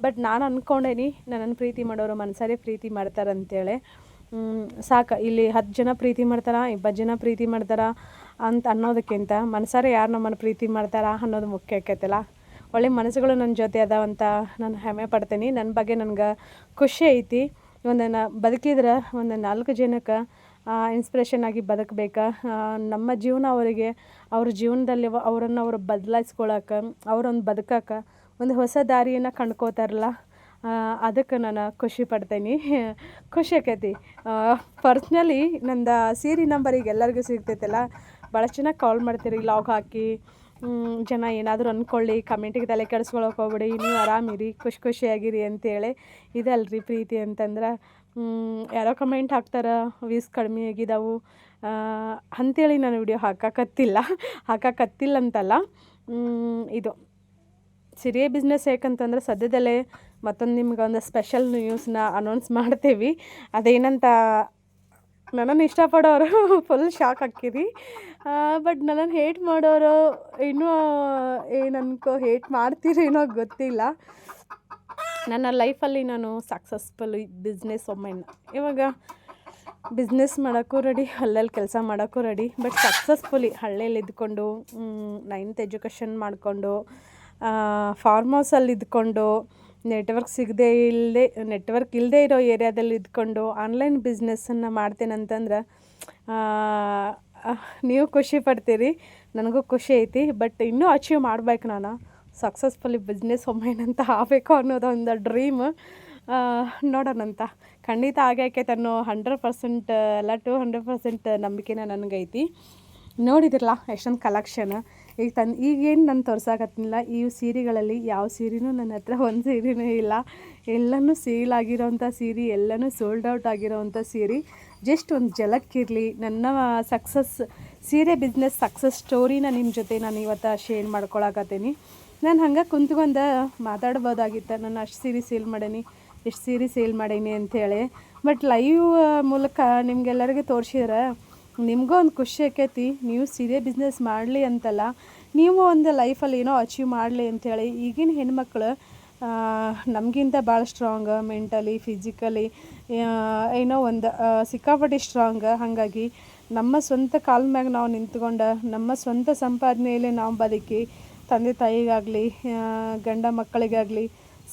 ಬಟ್ ನಾನು ಅಂದ್ಕೊಂಡೇನಿ ನನ್ನನ್ನು ಪ್ರೀತಿ ಮಾಡೋರು ಮನಸಾರೆ ಪ್ರೀತಿ ಮಾಡ್ತಾರಂತೇಳಿ. ಸಾಕು, ಇಲ್ಲಿ 10 ಜನ ಪ್ರೀತಿ ಮಾಡ್ತಾರ, 20 ಜನ ಪ್ರೀತಿ ಮಾಡ್ತಾರ ಅಂತ ಅನ್ನೋದಕ್ಕಿಂತ ಮನಸಾರೆ ಯಾರು ನಮ್ಮನ್ನು ಪ್ರೀತಿ ಮಾಡ್ತಾರ ಅನ್ನೋದು ಮುಖ್ಯ ಆಕೈತಲ್ಲ. ಒಳ್ಳೆ ಮನಸ್ಸುಗಳು ನನ್ನ ಜೊತೆ ಅದಾವಂತ ನಾನು ಹೆಮ್ಮೆ ಪಡ್ತೀನಿ. ನನ್ನ ಬಗ್ಗೆ ನನಗೆ ಖುಷಿ ಐತಿ. ನಾನು ಬದುಕಿದ್ರೆ ಒಂದು 4 ಜನಕ್ಕೆ ಇನ್ಸ್ಪಿರೇಷನ್ ಆಗಿ ಬದುಕಬೇಕು. ನಮ್ಮ ಜೀವನ ಅವರಿಗೆ, ಅವ್ರ ಜೀವನದಲ್ಲಿ ಅವರನ್ನು ಅವರು ಬದಲಾಯಿಸ್ಕೊಳಕ್ಕೆ, ಅವರೊಂದು ಬದುಕಕ್ಕೆ ಒಂದು ಹೊಸ ದಾರಿಯನ್ನು ಕಂಡ್ಕೋತಾರಲ್ಲ, ಅದಕ್ಕೆ ನಾನು ಖುಷಿ ಪಡ್ತೀನಿ. ಖುಷಿ ಆಕೈತಿ. ಪರ್ಸ್ನಲಿ ನಂದು ಸೀರೆ ನಂಬರ್ ಈಗ ಎಲ್ಲರಿಗೂ ಸಿಗ್ತೈತಲ್ಲ, ಭಾಳಷ್ಟು ಜನ ಕಾಲ್ ಮಾಡ್ತೀರಿ ಲಾಗ್ ಹಾಕಿ. ಜನ ಏನಾದರೂ ಅಂದ್ಕೊಳ್ಳಿ, ಕಮೆಂಟಿಗೆ ತಲೆ ಕೆಡಿಸ್ಕೊಳಕ್ಕೆ ಹೋಗ್ಬೇಡಿ, ನೀವು ಆರಾಮಿರಿ, ಖುಷಿಯಾಗಿರಿ ಅಂತೇಳಿ. ಇದಲ್ರಿ ಪ್ರೀತಿ ಅಂತಂದ್ರೆ. ಯಾರೋ ಕಮೆಂಟ್ ಹಾಕ್ತಾರೆ ವ್ಯೂಸ್ ಕಡಿಮೆ ಆಗಿದಾವು ಅಂಥೇಳಿ ನಾನು ವಿಡಿಯೋ ಹಾಕಕತ್ತಿಲ್ಲ ಅಂತಲ್ಲ. ಇದು ಸೀರೆ ಬಿಸ್ನೆಸ್ ಯಾಕಂತಂದ್ರೆ ಸದ್ಯದಲ್ಲೇ ಮತ್ತೊಂದು ನಿಮ್ಗೆ ಒಂದು ಸ್ಪೆಷಲ್ ನ್ಯೂಸ್ನ ಅನೌನ್ಸ್ ಮಾಡ್ತೀವಿ. ಅದೇನಂತ ನನ್ನನ್ನು ಇಷ್ಟಪಡೋರು ಫುಲ್ ಶಾಕ್ ಆಕ್ಕಿರಿ. ಬಟ್ ನನ್ನನ್ನು ಹೇಟ್ ಮಾಡೋರು ಇನ್ನೂ ಹೇಟ್ ಮಾಡ್ತೀರೇನೋ ಗೊತ್ತಿಲ್ಲ. ನನ್ನ ಲೈಫಲ್ಲಿ ನಾನು ಸಕ್ಸಸ್ಫುಲ್ ಬಿಸ್ನೆಸ್ ವುಮೆನ್. ಇವಾಗ ಬಿಸ್ನೆಸ್ ಮಾಡೋಕ್ಕೂ ರೆಡಿ, ಹಳ್ಳಲ್ಲಿ ಕೆಲಸ ಮಾಡೋಕ್ಕೂ ರೆಡಿ. ಬಟ್ ಸಕ್ಸಸ್ಫುಲಿ ಹಳ್ಳಿಯಲ್ಲಿ ಇದ್ಕೊಂಡು 9th ಎಜುಕೇಷನ್ ಮಾಡಿಕೊಂಡು ಫಾರ್ಮ್ ಹೌಸಲ್ಲಿ ಇದ್ಕೊಂಡು ನೆಟ್ವರ್ಕ್ ಇಲ್ಲದೆ ಇರೋ ಏರಿಯಾದಲ್ಲಿ ಇದ್ಕೊಂಡು ಆನ್ಲೈನ್ ಬಿಸ್ನೆಸ್ಸನ್ನು ಮಾಡ್ತೇನಂತಂದ್ರೆ ನೀವು ಖುಷಿ ಪಡ್ತೀರಿ, ನನಗೂ ಖುಷಿ ಐತಿ. ಬಟ್ ಇನ್ನೂ ಅಚೀವ್ ಮಾಡ್ಬೇಕು. ನಾನು ಸಕ್ಸಸ್ಫುಲಿ ಬಿಸ್ನೆಸ್ ವುಮೆನ್ ಅಂತ ಆಗಬೇಕು ಅನ್ನೋದೊಂದು ಡ್ರೀಮ್. ನೋಡೋಣಂತ, ಖಂಡಿತ ಆಗೈತೆ ಅನ್ನೋ 100% ಅಲ್ಲ 200% ನಂಬಿಕೆನ ನನಗೈತಿ. ನೋಡಿದಿರಲ್ಲ ಎಷ್ಟೊಂದು ಕಲೆಕ್ಷನ್. ಈಗೇನು ನಾನು ತೋರ್ಸಾಕತ್ತಿಲ್ಲ, ಈ ಸೀರೆಗಳಲ್ಲಿ ಯಾವ ಸೀರೆನೂ ನನ್ನ ಹತ್ರ ಒಂದು ಸೀರೆನೂ ಇಲ್ಲ. ಎಲ್ಲನೂ ಸೇಲ್ ಆಗಿರೋವಂಥ ಸೀರೆ, ಎಲ್ಲನೂ ಸೋಲ್ಡ್ ಔಟ್ ಆಗಿರೋವಂಥ ಸೀರೆ. ಜಸ್ಟ್ ಒಂದು ಝಲಕ್ಕಿರಲಿ ನನ್ನ ಸೀರೆ ಬಿಸ್ನೆಸ್ ಸಕ್ಸಸ್ ಸ್ಟೋರಿನ ನಿಮ್ಮ ಜೊತೆ ನಾನು ಇವತ್ತು ಶೇರ್ ಮಾಡ್ಕೊಳಕತ್ತೀನಿ. ನಾನು ಹಂಗೆ ಕುಂತ್ಕೊಂಡು ಮಾತಾಡ್ಬೋದಾಗಿತ್ತು, ನಾನು ಅಷ್ಟು ಸೀರೆ ಸೇಲ್ ಮಾಡೀನಿ, ಎಷ್ಟು ಸೀರೆ ಸೇಲ್ ಮಾಡೀನಿ ಅಂಥೇಳಿ. ಬಟ್ ಲೈವ್ ಮೂಲಕ ನಿಮಗೆಲ್ಲರಿಗೂ ತೋರಿಸಿದ್ರೆ ನಿಮಗೂ ಒಂದು ಖುಷಿ ಆಕೈತಿ. ನೀವು ಸೀರೆ ಬಿಸ್ನೆಸ್ ಮಾಡಲಿ ಅಂತಲ್ಲ, ನೀವು ಒಂದು ಲೈಫಲ್ಲಿ ಏನೋ ಅಚೀವ್ ಮಾಡಲಿ ಅಂಥೇಳಿ. ಈಗಿನ ಹೆಣ್ಮಕ್ಳು ನಮಗಿಂತ ಭಾಳ ಸ್ಟ್ರಾಂಗ್, ಮೆಂಟಲಿ ಫಿಸಿಕಲಿ ಏನೋ ಒಂದು ಸಿಕ್ಕಾಪಟ್ಟೆ ಸ್ಟ್ರಾಂಗ್. ಹಾಗಾಗಿ ನಮ್ಮ ಸ್ವಂತ ಕಾಲ ಮ್ಯಾಗ ನಾವು ನಿಂತ್ಕೊಂಡು ನಮ್ಮ ಸ್ವಂತ ಸಂಪಾದನೆಯಲ್ಲಿ ನಾವು ಬದುಕಿ ತಂದೆ ತಾಯಿಗಾಗಲಿ ಗಂಡ ಮಕ್ಕಳಿಗಾಗಲಿ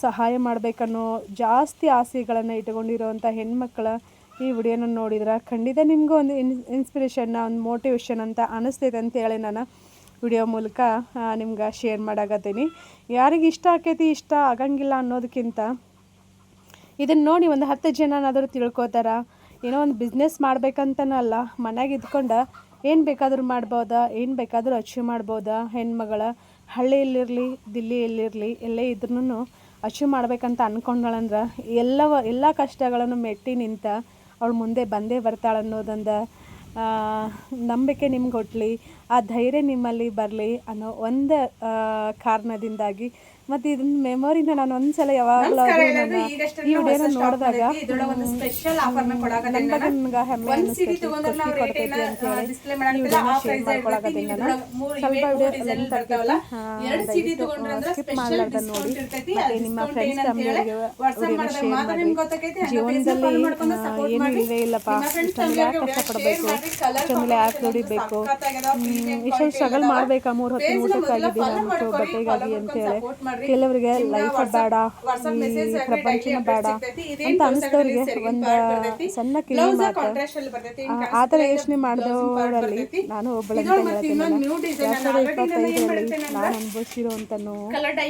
ಸಹಾಯ ಮಾಡಬೇಕನ್ನೋ ಜಾಸ್ತಿ ಆಸೆಗಳನ್ನು ಇಟ್ಕೊಂಡಿರೋವಂಥ ಹೆಣ್ಮಕ್ಳ ಈ ವಿಡಿಯೋನ ನೋಡಿದ್ರೆ ಖಂಡಿತ ನಿಮಗೂ ಒಂದು ಇನ್ಸ್ಪಿರೇಷನ್ನ, ಒಂದು ಮೋಟಿವೇಶನ್ ಅಂತ ಅನ್ನಿಸ್ತೈತೆ ಅಂತೇಳಿ ನಾನು ವಿಡಿಯೋ ಮೂಲಕ ನಿಮ್ಗೆ ಶೇರ್ ಮಾಡಾಕತ್ತೀನಿ. ಯಾರಿಗೆ ಇಷ್ಟ ಆಕೈತಿ ಇಷ್ಟ ಆಗಂಗಿಲ್ಲ ಅನ್ನೋದಕ್ಕಿಂತ ಇದನ್ನು ನೋಡಿ ಒಂದು 10 ಜನನಾದರೂ ತಿಳ್ಕೊತಾರ. ಏನೋ ಒಂದು ಬಿಸ್ನೆಸ್ ಮಾಡ್ಬೇಕಂತನಲ್ಲ, ಮನೆಯಾಗ ಇದ್ಕೊಂಡು ಏನು ಬೇಕಾದರೂ ಮಾಡ್ಬೋದಾ, ಏನು ಬೇಕಾದರೂ ಅಚೀವ್ ಮಾಡ್ಬೋದಾ. ಹೆಣ್ಮಗಳ ಹಳ್ಳಿಯಲ್ಲಿರಲಿ ದಿಲ್ಲಿಯಲ್ಲಿರಲಿ ಎಲ್ಲೇ ಇದ್ರೂ ಅಚೀವ್ ಮಾಡ್ಬೇಕಂತ ಅಂದ್ಕೊಂಡಳಂದ್ರೆ ಎಲ್ಲ ಕಷ್ಟಗಳನ್ನು ಮೆಟ್ಟಿ ನಿಂತ ಅವಳು ಮುಂದೆ ಬಂದೇ ಬರ್ತಾಳೆ ಅನ್ನೋದೊಂದು ನಂಬಿಕೆ ನಿಮ್ಗೆ ಹೊಟ್ಲಿ, ಆ ಧೈರ್ಯ ನಿಮ್ಮಲ್ಲಿ ಬರಲಿ ಅನ್ನೋ ಒಂದು ಕಾರಣದಿಂದಾಗಿ. ಮತ್ತು ಇದನ್ನ ಮೆಮೊರಿನ ನಾನು ಒಂದ್ಸಲ ಯಾವಾಗಲೂ ಈ ವಿಡಿಯೋನ ನೋಡಿದಾಗ ನನ್ನ ಬಗ್ಗೆ ನನಗೆ ಹೆಮ್ಮೆ ಅನ್ನಿಸ್ತೈತಿ, ಖುಷಿ ಕೊಡ್ತೈತಿ ಅಂತೇಳಿ ಈ ವಿಡಿಯೋನ ಶೇರ್ ಮಾಡ್ಕೊಳಕತ್ತೀನಿ. ನಾನು ಸ್ವಲ್ಪ ವಿಡಿಯೋ ಲೆಂತ್ ಆಗ್ತೈತಿ, ದಯವಿಟ್ಟು ಸ್ಕಿಪ್ ಮಾಡಲಾರ್ದ ನೋಡಿ. ಮತ್ತು ನಿಮ್ಮ ಫ್ರೆಂಡ್ಸ್ ಫ್ಯಾಮಿಲಿಗೆ ವಿಡಿಯೋನ ಶೇರ್ ಮಾಡಿ. ಜೀವನದಲ್ಲಿ ಏನು ಇಲ್ಲವೇ ಇಲ್ಲಪ್ಪ, ಇಷ್ಟೊಂದು ಯಾಕೆ ಕಷ್ಟಪಡಬೇಕು, ಇಷ್ಟೊಂದು ಯಾಕೆ ದುಡಿಬೇಕು, ಇಷ್ಟೊಂದು ಸ್ಟ್ರಗಲ್ ಮಾಡಬೇಕಾ 3 ಹೊತ್ತಿನ ಊಟಕ್ಕಾಗಿ, ದಿನನಿತ್ಯ ಬಟ್ಟೆಗಾಗಿ ಅಂತೇಳಿ. ಕೆಲವರಿಗೆ ಲೈಫ್ ಬೇಡ, ಈ ಪ್ರಪಂಚನ ಬೇಡ ಅಂತ ಅನಿಸಿದವ್ರಿಗೆ ಒಂದು ಸಣ್ಣ ಕಿವಿ ಮಾತು. ಆ ಥರ ಯೋಚನೆ ಮಾಡಿದವರಲ್ಲಿ ನಾನು ಒಬ್ಬಳಂತ ಹೇಳ್ತೀನಿ. 2025ರಲ್ಲಿ ನಾನು ಅನುಭವಿಸಿರೋಂಥ ನೋವು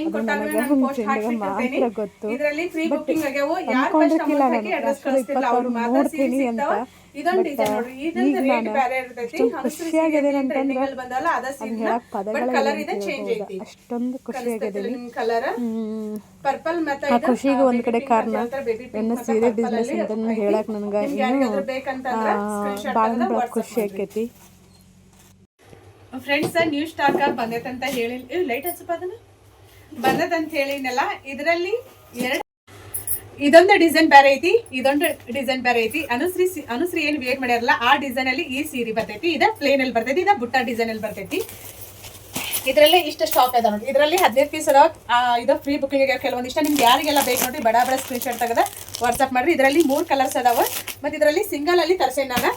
ಅದು ನನಗೆ ಫ್ರೆಂಡ್ಗೆ ಮಾತ್ರ ಗೊತ್ತು. ಬಟ್ ಅಂದ್ಕೊಂಡಿರ್ತಿಲ್ಲ ನಾನು 2026 ನೋಡ್ತೀನಿ ಅಂತ. ಇದೊಂದು ಡಿಸೈನ್ ನೋಡ್ರಿ, ಇದೊಂದು ರೇಟ್ ಬೇರೆ ಇರ್ತೈತಿ. ಖುಷಿಯಾಗಿದೆ ಟ್ರೆಂಡಿಂಗ್ ಅಲ್ಲಿ ಬಂದಲ್ಲ ಅದ ಸೀರೆ, ಬಟ್ ಕಲರ್ ಇದೆ ಚೇಂಜ್ ಐತಿ. ಅಷ್ಟೊಂದು ಖುಷಿಯಾಗಿದೆ ಕಲರ್ ಪರ್ಪಲ್ ಮತ್ತೆ ಆ ಖುಷಿಗೆ ಒಂದ್ ಕಡೆ ಕಾರಣ ನನ್ನ ಸೀರೆ ಬಿಸ್ನೆಸ್ ಅಂತ ಹೇಳಕ್ ನನ್ಗೆ ಭಾಳ ಖುಷಿ ಆಕೈತಿ. ಫ್ರೆಂಡ್ಸ್ ನ್ಯೂ ಸ್ಟಾಕ್ ಬಂದೈತಂತ ಹೇಳಿ ಲೈಟ್ ಹಚ್ಚಪ್ಪ ಅದನ್ನ ಬಂದದಂತ ಹೇಳಿನಲ್ಲ. ಇದರಲ್ಲಿ ಇದೊಂದು ಡಿಸೈನ್ ಬೇರೆ ಐತಿ, ಇದೊಂದು ಡಿಸೈನ್ ಬೇರೆ ಐತಿ. ಅನುಶ್ರೀ ಏನ್ ವೇಟ್ ಮಾಡ್ಯಾರಲ್ಲ ಆ ಡಿಸೈನ್ ಅಲ್ಲಿ ಈ ಸೀರೆ ಬರ್ತೈತಿ. ಇದ ಪ್ಲೇನ್ ಅಲ್ಲಿ ಬರ್ತೈತಿ, ಇದ ಬುಟ್ಟ ಡಿಸೈನ್ ಅಲ್ಲಿ ಬರ್ತೈತಿ. ಇದರಲ್ಲಿ ಇಷ್ಟ ಸ್ಟಾಕ್ ಅದ ನೋಡಿ. ಇದರಲ್ಲಿ 15 ಪೀಸ್ ಅದಾವ. ಇದು ಫ್ರೀ ಬುಕಿಂಗ್ ಕೆಲವೊಂದಿಷ್ಟ ನಿಮ್ಗೆ ಯಾರಿಗೆಲ್ಲ ಬೇಕು ನೋಡ್ರಿ ಬಡ ಬಡ ಸ್ಕ್ರೀನ್ ಶಾಟ್ ತೆಗೆದ ವಾಟ್ಸ್ಆಪ್ ಮಾಡ್ರಿ. ಇದರಲ್ಲಿ 3 ಕಲರ್ಸ್ ಅದಾವ. ಮತ್ತೆ ಇದರಲ್ಲಿ ಸಿಂಗಲ್ ಅಲ್ಲಿ ತರ್ಸೇನ್ ನಾನು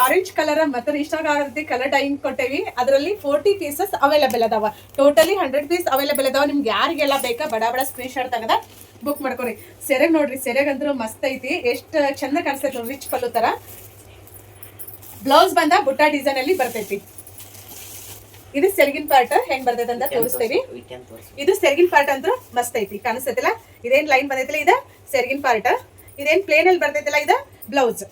ಆರೆಂಜ್ ಕಲರ್ ಮತ್ತೆ ಇಷ್ಟ ಆಗತ್ತೆ ಕಲರ್ ಡೈಯಿಂಗ್ ಕೊಟ್ಟೇವಿ. ಅದರಲ್ಲಿ 40 ಪೀಸಸ್ ಅವೈಲೇಬಲ್ ಅದಾವ. ಟೋಟಲಿ 100 ಪೀಸ್ ಅವೈಲೇಬಲ್ ಅದಾವ. ನಿಮ್ಗೆ ಯಾರಿಗೆಲ್ಲ ಬೇಕಾ ಬಡ ಬಡ ಸ್ಕ್ರೀನ್ ಶಾಟ್ ತೆಗೆದ ಬುಕ್ ಮಾಡ್ಕೊರಿ. ಸೆರೆಗ್ ನೋಡ್ರಿ, ಸೆರೆಗ್ ಅಂದ್ರೂ ಮಸ್ತ್ ಐತಿ, ಎಷ್ಟು ಚಂದ ಕಾಣಿಸ್ತೈತಿ ನೋಡ್ರಿ, ರಿಚ್ ಪಲ್ಲು ತರ. ಬ್ಲೌಸ್ ಬಂದ ಬುಟ್ಟ ಡಿಸೈನ್ ಅಲ್ಲಿ ಬರ್ತೈತಿ. ಇದು ಸೆರಗಿನ ಪಾರ್ಟ್ ಹೆಂಗ್ ಬರ್ತೈತೆ ಅಂತ ತೋರಿಸ್ತೇವಿ. ಇದು ಸೆರಗಿನ ಪಾರ್ಟ್ ಅಂದ್ರೂ ಮಸ್ತ್ ಐತಿ, ಕಾಣಿಸ್ತೈತಿಲ್ಲ. ಇದೇನ್ ಲೈನ್ ಬಂದೈತಿಲ್ಲ ಇದ ಸೆರಗಿನ ಪಾರ್ಟ್. ಇದೇನ್ ಪ್ಲೇನ್ ಅಲ್ಲಿ ಬರ್ತೈತಿಲ್ಲ ಇದ ಬ್ಲೌಸ್.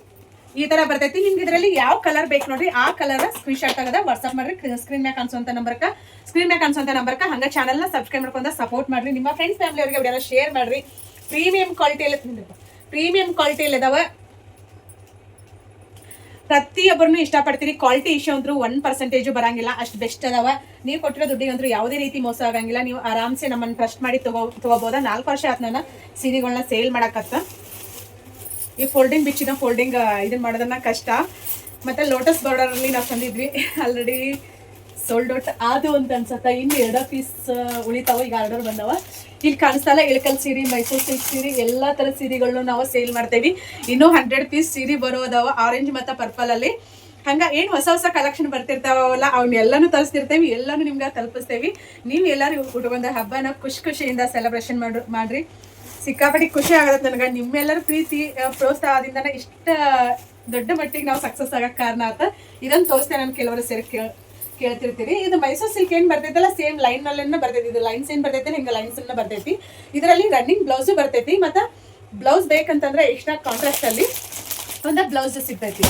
ಈ ತರ ಬರ್ತೈತಿ. ನಿಮ್ಗೆ ಇದರಲ್ಲಿ ಯಾವ ಕಲರ್ ಬೇಕು ನೋಡ್ರಿ ಆ ಕಲರ್ ಸ್ಕ್ರೀನ್ ಶಾಟ್ ತೆಗೆದ ವಾಟ್ಸ್ಆಪ್ ಮಾಡ್ರಿ. ಸ್ಕ್ರೀನ್ ಮ್ಯಾಗ ಕಾಣಿಸುವಂತ ನಂಬರ್ಕ ಹಂಗ ಚಾನಲ್ ನ ಸಬ್ಸ್ಕ್ರೈಬ್ ಮಾಡ್ಕೊಂಡ ಸಪೋರ್ಟ್ ಮಾಡ್ರಿ. ನಿಮ್ಮ ಫ್ರೆಂಡ್ಸ್ ಫ್ಯಾಮಿಲಿ ಅವರಿಗೆ ವಿಡಿಯೋನ ಶೇರ್ ಮಾಡ್ರಿ. ಪ್ರೀಮಿಯಂ ಕ್ವಾಲಿಟಿ ಇದಾವ. ಪ್ರತಿಯೊಬ್ಬರನ್ನು ಇಷ್ಟಪಡ್ತೀರಿ. ಕ್ವಾಲಿಟಿ ಇಶ್ಯೂ ಅಂದ್ರೂ 1% ಬರಂಗಿಲ್ಲ, ಅಷ್ಟು ಬೆಸ್ಟ್ ಅದಾವ. ನೀವು ಕೊಟ್ಟಿರೋ ದುಡ್ಡಿಗೆ ಅಂದ್ರೂ ಯಾವುದೇ ರೀತಿ ಮೋಸ ಆಗಂಗಿಲ್ಲ. ನೀವು ಆರಾಮ್ಸೆ ನಮ್ಮನ್ನ ಟ್ರಸ್ಟ್ ಮಾಡಿ ತಗೋಬೋದ. 4 ವರ್ಷ ಆತ್ ನಾನು ಸೀರೆಗಳನ್ನ ಸೇಲ್ ಮಾಡಕತ್ತ. ಈ ಫೋಲ್ಡಿಂಗ್ ಬಿಚ್ಚಿನ ಫೋಲ್ಡಿಂಗ್ ಇದನ್ನ ಮಾಡೋದನ್ನ ಕಷ್ಟ. ಮತ್ತೆ ಲೋಟಸ್ ಬಾರ್ಡರ್ ಅಲ್ಲಿ ನಾವು ತಂದಿದ್ವಿ, ಆಲ್ರೆಡಿ ಸೋಲ್ಡ್ ಔಟ್ ಆದು ಅಂತ ಅನ್ಸತ್ತ. ಇನ್ನು 2 ಪೀಸ್ ಉಳಿತಾವ, ಈಗ ಆರ್ಡರ್ ಬಂದವ. ಇಲ್ಲಿ ಕಾಣಿಸ್ತಲ್ಲ ಇಳಕಲ್ ಸೀರೆ, ಮೈಸೂರು ಸಿಲ್ಕ್ ಸೀರೆ, ಎಲ್ಲಾ ತರ ಸೀರೆಗಳನ್ನ ನಾವು ಸೇಲ್ ಮಾಡ್ತೇವಿ. ಇನ್ನೂ 100 ಪೀಸ್ ಸೀರೆ ಬರೋದವ ಆರೆಂಜ್ ಮತ್ತೆ ಪರ್ಪಲ್ ಅಲ್ಲಿ. ಹಂಗ ಏನ್ ಹೊಸ ಹೊಸ ಕಲೆಕ್ಷನ್ ಬರ್ತಿರ್ತಾವಲ್ಲ ಅವನ್ನೆಲ್ಲಾನು ತರಿಸ್ತಿರ್ತೇವಿ, ಎಲ್ಲಾನು ನಿಮ್ಗೆ ತಲುಪಿಸ್ತೇವಿ. ನೀವು ಎಲ್ಲಾರು ಹುಡುಗಂದ ಹಬ್ಬನ ಖುಷಿಯಿಂದ ಸೆಲೆಬ್ರೇಷನ್ ಮಾಡ್ರಿ. ಸಿಕ್ಕಾಪಟ್ಟಿ ಖುಷಿ ಆಗತ್ತೆ ನನಗೆ. ನಿಮ್ಮೆಲ್ಲರ ಪ್ರೀತಿ ಪ್ರೋತ್ಸಾಹದಿಂದನೇ ಇಷ್ಟ ದೊಡ್ಡ ಮಟ್ಟಿಗೆ ನಾವು ಸಕ್ಸಸ್ ಆಗಕ್ಕೆ ಕಾರಣ ಆತ. ಇದನ್ನ ತೋರಿಸ್ತೇನೆ ನಾನು ಕೆಲವರು ಸೇರಿ ಕೇಳ್ತಿರ್ತೀವಿ. ಇದು ಮೈಸೂರು ಸಿಲ್ಕ್ ಏನ್ ಬರ್ತೈತಲ್ಲ ಸೇಮ್ ಲೈನ್ ನಲ್ಲೇನ ಬರ್ತೈತಿ. ಇದು ಲೈನ್ಸ್ ಏನ್ ಬರ್ತೈತಿ ಹಿಂಗ ಲೈನ್ಸ್ ಬರ್ತೈತಿ. ಇದರಲ್ಲಿ ರನ್ನಿಂಗ್ ಬ್ಲೌಸು ಬರ್ತೈತಿ. ಮತ್ತೆ ಬ್ಲೌಸ್ ಬೇಕಂತಂದ್ರೆ ಎಕ್ಸ್ಟ್ರಾ ಕಾಂಟ್ರಾಸ್ಟ್ ಅಲ್ಲಿ ಒಂದು ಬ್ಲೌಸ್ ಸಿಗ್ತೈತಿ.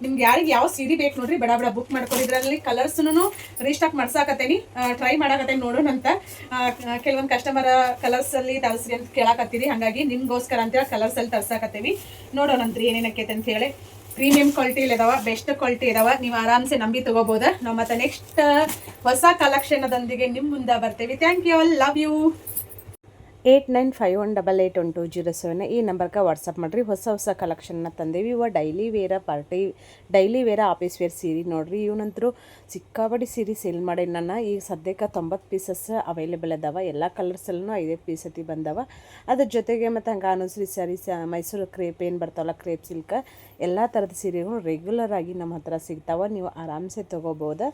ನಿಮ್ಗೆ ಯಾರಿಗೆ ಯಾವ ಸೀರೆ ಬೇಕು ನೋಡ್ರಿ ಬಡ ಬಡ ಬುಕ್ ಮಾಡ್ಕೊಡಿ. ಇದರಲ್ಲಿ ಕಲರ್ಸ್ನು ರೀಸ್ಟಾಕ್ ಮಾಡ್ಸಾಕತ್ತೇನಿ, ಟ್ರೈ ಮಾಡಾಕತ್ತೇನಿ ನೋಡೋಣ ಅಂತ. ಕೆಲವೊಂದು ಕಸ್ಟಮರ್ ಕಲರ್ಸ್ ಅಲ್ಲಿ ತರಿಸ್ರಿ ಅಂತ ಕೇಳಾಕತ್ತೀರಿ, ಹಾಗಾಗಿ ನಿಮ್ಗೋಸ್ಕರ ಅಂತೇಳಿ ಕಲರ್ಸ್ ಅಲ್ಲಿ ತರ್ಸಾಕತ್ತೇವಿ. ನೋಡೋಣಂತ್ರಿ ಏನೇನಕ್ಕೈತೆ ಅಂತ ಹೇಳಿ. ಪ್ರೀಮಿಯಂ ಕ್ವಾಲಿಟಿ ಇದಾವ, ಬೆಸ್ಟ್ ಕ್ವಾಲಿಟಿ ಇದಾವ. ನೀವು ಆರಾಮ್ಸೆ ನಂಬಿ ತಗೋಬಹುದು. ನಾವು ಮತ್ತೆ ನೆಕ್ಸ್ಟ್ ಹೊಸ ಕಲೆಕ್ಷನ್ ಅದೊಂದಿಗೆ ನಿಮ್ಮ ಮುಂದೆ ಬರ್ತೇವೆ. Thank you, love you. 8951881207 ಈ ನಂಬರ್ಗೆ ವಾಟ್ಸಪ್ ಮಾಡಿರಿ. ಹೊಸ ಕಲೆಕ್ಷನ್ನ ತಂದೇವಿ. ಇವ ಡೈಲಿ ವೇರ ಆಫೀಸ್ ವೇರ್ ಸೀರೆ ನೋಡ್ರಿ. ಇವನಂತರೂ ಸಿಕ್ಕಾಪಟ್ಟಿ ಸೀರೆ ಸೇಲ್ ಮಾಡಿ ನಾನು ಈಗ ಸದ್ಯಕ್ಕೆ 90 ಪೀಸಸ್ ಅವೈಲೇಬಲ್ ಅದಾವ. ಎಲ್ಲ ಕಲರ್ಸಲ್ಲೂ 5 ಪೀಸ್ ಐತಿ ಬಂದವ. ಅದ್ರ ಜೊತೆಗೆ ಮತ್ತು ಹಂಗೆ ಅನುಶ್ರೀ ಸ್ಯಾರೀಸ್, ಮೈಸೂರು ಕ್ರೇಪ್ ಏನು ಬರ್ತಾವಲ್ಲ ಕ್ರೇಪ್ ಸಿಲ್ಕ್, ಎಲ್ಲ ಥರದ ಸೀರೆಗಳು ರೆಗ್ಯುಲರ್ ಆಗಿ ನಮ್ಮ ಹತ್ರ ಸಿಗ್ತಾವ. ನೀವು ಆರಾಮ್ಸೆ ತೊಗೋಬೋದು.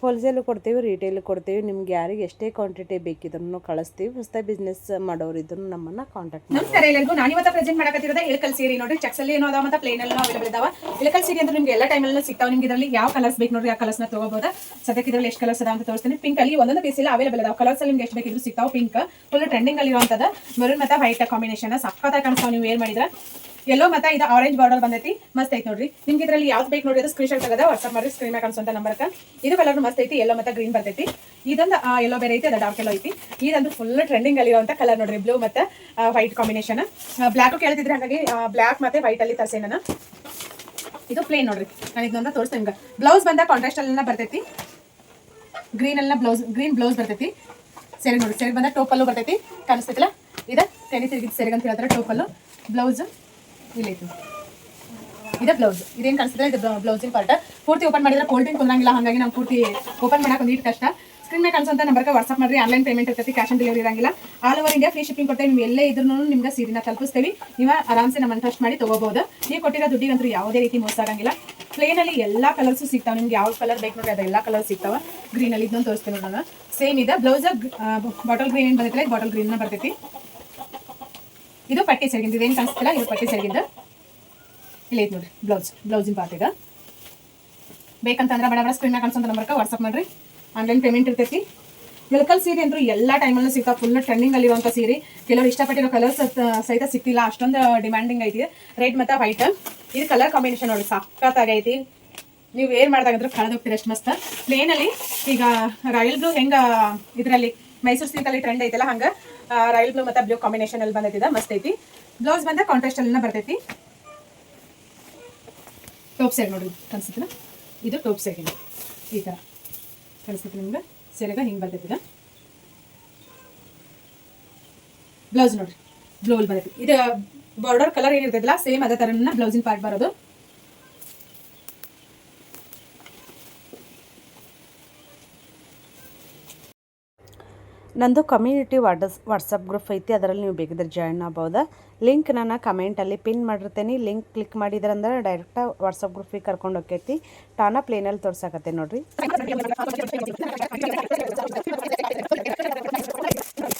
ಹೋಲ್ಸೇಲು ಕೊಡ್ತೀವಿ, ರಿಟೇಲು ಕೊಡ್ತೀವಿ. ನಿಮ್ಗೆ ಯಾರಿಗೆ ಎಷ್ಟೇ ಕ್ವಾಂಟಿಟಿ ಬೇಕಿದ್ರೂ ಕಳಿಸ್ತೀವಿ. ಹೊಸದಾಗಿ ಬಿಸ್ನೆಸ್ ಮಾಡೋರಿದ್ರು ನಮ್ಮನ್ನ ಕಾಂಟ್ಯಾಕ್ಟ್ ಮಾಡಿ. ನಮಸ್ಕಾರ ಎಲ್ಲರಿಗೂ. ನಾನು ಇವತ್ತು ಪ್ರೆಸೆಂಟ್ ಮಾಡಕತ್ತಿರೋದು ಇಳಕಲ್ ಸೀರೆ ನೋಡ್ರಿ. ಚೆಕ್ಸಲ್ಲಿ ಏನೋ ಅದಾವ ಮತ್ತೆ ಪ್ಲೇನ್ ಎಲ್ಲ ಅವೈಲೇಬಲ್ ಇದಾವ. ಇಳಕಲ್ ಸೀರೆ ಅಂದ್ರೆ ನಿಮ್ಗೆ ಎಲ್ಲ ಟೈಮಲ್ಲೂ ಸಿಗ್ತಾವೆ. ನಿಮ್ಗೆ ಇದರಲ್ಲಿ ಯಾವ ಕಲರ್ಸ್ ಬೇಕು ನೋಡ್ರಿ ಆ ಕಲರ್ಸ್ನ ತಗೋಬಹುದು. ಸದ್ಯಕ್ಕೆ ಇದರಲ್ಲಿ ಎಷ್ಟು ಕಲರ್ಸ್ ಅದಾವ ಅಂತ ತೋರಿಸ್ತೀನಿ. ಪಿಂಕ್ ಅಲ್ಲಿ ಒಂದೊಂದು ಪೀಸ್ ಎಲ್ಲ ಅವೈಲೇಬಲ್ ಅದಾವ. ಕಲರ್ಸ್ ಅಲ್ಲಿ ನಿಮ್ಗೆ ಎಷ್ಟು ಬೇಕಿದ್ರು ಸಿಗ್ತಾವೆ. ಪಿಂಕ್ ಫುಲ್ ಟ್ರೆಂಡಿಂಗ್ ಅಲ್ಲಿ ಇರುವಂತದ್ದು. ಮೆರೂನ್ ಮತ್ತೆ ವೈಟ್ ಕಾಂಬಿನೇಷನ್ ಸಕ್ಕತ್ತಾಗಿ ಕಾಣಿಸ್ತಾವ ನೀವು ವೇರ್ ಮಾಡಿದ್ರೆ. ಯೆಲ್ಲೋ ಮತ್ತೆ ಇದು ಆರೆಂಜ್ ಬಾರ್ಡರ್ ಬಂದೈತಿ, ಮಸ್ತ್ ಐತಿ ನೋಡ್ರಿ. ನಿಮ್ಗೆ ಇದರಲ್ಲಿ ಯಾವ್ದು ಬೇಕು ನೋಡಿ ಅದು ಸ್ಕ್ರೀನ್ ಶಾಟ್ ತೆಗೆದ ವಾಟ್ಸ್ಆಪ್ ಮಾಡಿ. ಸ್ಕ್ರೀನ್ ಮ್ಯಾಗ ಕಾಣಿಸುವಂತ ನಂಬರ್ಕ. ಇದು ಕಲರ್ ಮಸ್ತ್ ಐತಿ, ಯೆಲ್ಲೋ ಮತ್ತೆ ಗ್ರೀನ್ ಬರ್ತೈತಿ. ಇದೊಂದು ಯೆಲ್ಲೋ ಬೇರೆ ಐತಿ, ಅದು ಡಾರ್ಕ್ ಯೆಲ್ಲೋ ಐತಿ. ಇದಂದ್ರೆ ಫುಲ್ ಟ್ರೆಂಡಿಂಗ್ ಅಲ್ಲಿ ಇರುವಂತ ಕಲರ್ ನೋಡ್ರಿ, ಬ್ಲೂ ಮತ್ತೆ ವೈಟ್ ಕಾಂಬಿನೇಷನ್. ಬ್ಲಾಕ್ ಕೇಳ್ತಿದ್ರೆ ಹಾಗಾಗಿ ಬ್ಲಾಕ್ ಮತ್ತೆ ವೈಟ್ ಅಲ್ಲಿ ತರ್ಸೆ ನಾನು. ಇದು ಪ್ಲೇನ್ ನೋಡ್ರಿ, ನಾನು ಇದನ್ನ ತೋರಿಸ್ತೇನೆ ನಿಮ್ಗೆ. ಬ್ಲೌಸ್ ಬಂದ ಕಾಂಟ್ರಾಸ್ಟ್ ಅಲ್ಲ ಬರ್ತೈತಿ. ಗ್ರೀನ್ ಬ್ಲೌಸ್ ಬರ್ತೈತಿ. ಸೆರೆ ನೋಡಿ, ಸೆರೆ ಬಂದ ಟೋಪಲ್ಲು ಬರ್ತೈತಿ, ಕಾಣಿಸ್ತೈತಿಲ್ಲ. ಇದು ತೆನಿ ತಿರುಗಿದ ಸೆರೆಗೆ ಅಂತ ಹೇಳ್ತಾರೆ ಟೋಪಲ್ಲು. ಬ್ಲೌಸ್ ಇಲ್ಲೈತಿ, ಇದೆ ಬ್ಲೌಸ್. ಇದೇನು ಕಾಣಿಸ್ತದೆ ಇದು ಬ್ಲೌಸಿನ ಪಾರ್ಟ್. ಪೂರ್ತಿ ಓಪನ್ ಮಾಡಿದ್ರೆ ಫೋಲ್ಡಿಂಗ್ ಕುಂದ್ರಂಗಿಲ್ಲ, ಹಾಗಾಗಿ ನಾವು ಪೂರ್ತಿ ಓಪನ್ ಮಾಡಕ್ಕೆ ಒಂದು ಕಷ್ಟ. ಸ್ಕ್ರೀನ್ ಮೇಲೆ ಕಾಣಿಸುವಂತ ನಂಬರ್ಗೆ ವಾಟ್ಸ್ಆಪ್ ಮಾಡಿರಿ. ಆನ್ಲೈನ್ ಪೇಮೆಂಟ್ ಇರ್ತೈತಿ, ಕ್ಯಾಶ್ ಆನ್ ಡೆಲಿವರಿ ಇರಂಗಿಲ್ಲ. All over India free shipping ಕೊಡ್ತೇವೆ. ನೀವು ಎಲ್ಲೇ ಇದ್ರೂ ನಿಮ್ಗೆ ಸೀರೆನ ತಲುಪಿಸ್ತೀವಿ. ನೀವು ಆರಾಮ್ಸೆ ನಮ್ಮನ್ನು ಟ್ರಸ್ಟ್ ಮಾಡಿ ತಗೋಬಹುದು. ನೀವು ಕೊಟ್ಟಿರೋ ದುಡ್ಡಿಗಂತೂ ಯಾವುದೇ ರೀತಿ ಮೋಸ ಆಗಂಗಿಲ್ಲ. ಪ್ಲೇನ್ ಅಲ್ಲಿ ಎಲ್ಲ ಕಲರ್ಸು ಸಿಗ್ತಾವೆ. ನಿಮ್ಗೆ ಯಾವ ಕಲರ್ ಬೇಕು ನೋಡಿ ಅದೆಲ್ಲ ಕಲರ್ ಸಿಗ್ತಾವ. ಗ್ರೀನ್ ಅಲ್ಲಿ ಇದನ್ನು ತೋರಿಸ್ತೇನೆ ನಾನು. ಸೇಮ್ ಇದೆ ಬ್ಲೌಸ್. ಬಾಟಲ್ ಗ್ರೀನ್ ಏನು ಬರ್ತೈತೆ ಬಾಟಲ್ ಗ್ರೀನ್ ಬರ್ತೈತಿ. ಇದು ಪಟ್ಟಿ ಸೆರಗಿಂದ, ಇದೇನು ಕಾಣಿಸ್ತಿಲ್ಲ ಇದು ಪಟ್ಟಿ ಸೆರಗಿಂದ. ಇಲ್ಲ ಐತೆ ನೋಡ್ರಿ ಬ್ಲೌಸಿನ ಪಾರ್ಟ್. ಈಗ ಬೇಕಂತಂದ್ರೆ ಬಡ ಸ್ಕ್ರೀನ್ ಕಾಣಿಸೋ ನಂಬರ್ಗೆ ವಾಟ್ಸಪ್ ಮಾಡ್ರಿ. ಆನ್ಲೈನ್ ಪೇಮೆಂಟ್ ಇರ್ತೈತಿ. ಇಳಕಲ್ ಸೀರೆ ಅಂದ್ರೆ ಎಲ್ಲ ಟೈಮಲ್ಲೂ ಸಿಗ್ತಾವೆ. ಫುಲ್ ಟ್ರೆಂಡಿಂಗ್ ಅಲ್ಲಿರುವಂಥ ಸೀರೆ. ಕೆಲವರು ಇಷ್ಟಪಟ್ಟಿರೋ ಕಲರ್ಸ್ ಸಹಿತ ಸಿಕ್ತಿಲ್ಲ, ಅಷ್ಟೊಂದು ಡಿಮ್ಯಾಂಡಿಂಗ್ ಐತಿ. ರೆಡ್ ಮತ್ತು ವೈಟ್ ಇದು ಕಲರ್ ಕಾಂಬಿನೇಷನ್ ನೋಡಿ ಸಖತ್ತಾಗೈತಿ. ನೀವು ವೇರ್ ಮಾಡಿದಾಗಂದ್ರೆ ಕಳೆದು ಹೋಗ್ತೀರಿ ಅಷ್ಟು ಮಸ್ತ್. ಪ್ಲೇನಲ್ಲಿ ಈಗ ರಾಯಲ್ ಬ್ಲೂ ಹೆಂಗೆ ಇದರಲ್ಲಿ ಮೈಸೂರು ಸಿಲ್ಕಲ್ಲಿ ಟ್ರೆಂಡ್ ಐತಲ್ಲ ಹಂಗೆ ರಾಯಲ್ ಬ್ಲೂ ಮತ್ತು ಬ್ಲೂ ಕಾಂಬಿನೇಷನ್ ಅಲ್ಲಿ ಬಂದೈತಿದೆ, ಮಸ್ತ್ ಐತಿ. ಬ್ಲೌಸ್ ಬಂದ ಕಾಂಟ್ರಾಸ್ಟ್ ಅಲ್ಲಿನ ಬರ್ತೈತಿ. ಟೋಪ್ ಸೈಡ್ ನೋಡ್ರಿ ಕನ್ಸುತ್ತಲ್ಲ, ಇದು ಟೋಪ್ ಸೈಡ್ ಈ ಥರ ಕಳಿಸ್ತೈತಿ ನಿಮ್ಗೆ. ಸೀರೆಗೆ ಹಿಂಗೆ ಬರ್ತೈತಿದೆ. ಬ್ಲೌಸ್ ನೋಡ್ರಿ ಬ್ಲೂ ಅಲ್ಲಿ ಬರ್ತೈತಿ. ಇದು ಬಾರ್ಡರ್ ಕಲರ್ ಏನಿರ್ತೈತಿಲ್ಲ ಸೇಮ್ ಅದೇ ಥರನ ಬ್ಲೌಸಿನ ಪಾರ್ಟ್ ಬರೋದು. ನಂದು ಕಮ್ಯುನಿಟಿ ವಾಟ್ಸಪ್ ಗ್ರೂಪ್ ಐತಿ, ಅದರಲ್ಲಿ ನೀವು ಬೇಕಿದ್ರೆ ಜಾಯ್ನ್ ಆಗ್ಬೋದಾ. ಲಿಂಕ್ ನಾನು ಕಮೆಂಟಲ್ಲಿ ಪಿನ್ ಮಾಡಿರ್ತೇನೆ. ಲಿಂಕ್ ಕ್ಲಿಕ್ ಮಾಡಿದ್ರಂದ್ರೆ ಡೈರೆಕ್ಟ್ ವಾಟ್ಸಪ್ ಗ್ರೂಪಿಗೆ ಕರ್ಕೊಂಡು ಹೋಗ್ತೈತಿ. ಟಾನಾ ಪ್ಲೇನಲ್ಲಿ ತೋರ್ಸಾಕತ್ತೆ ನೋಡ್ರಿ.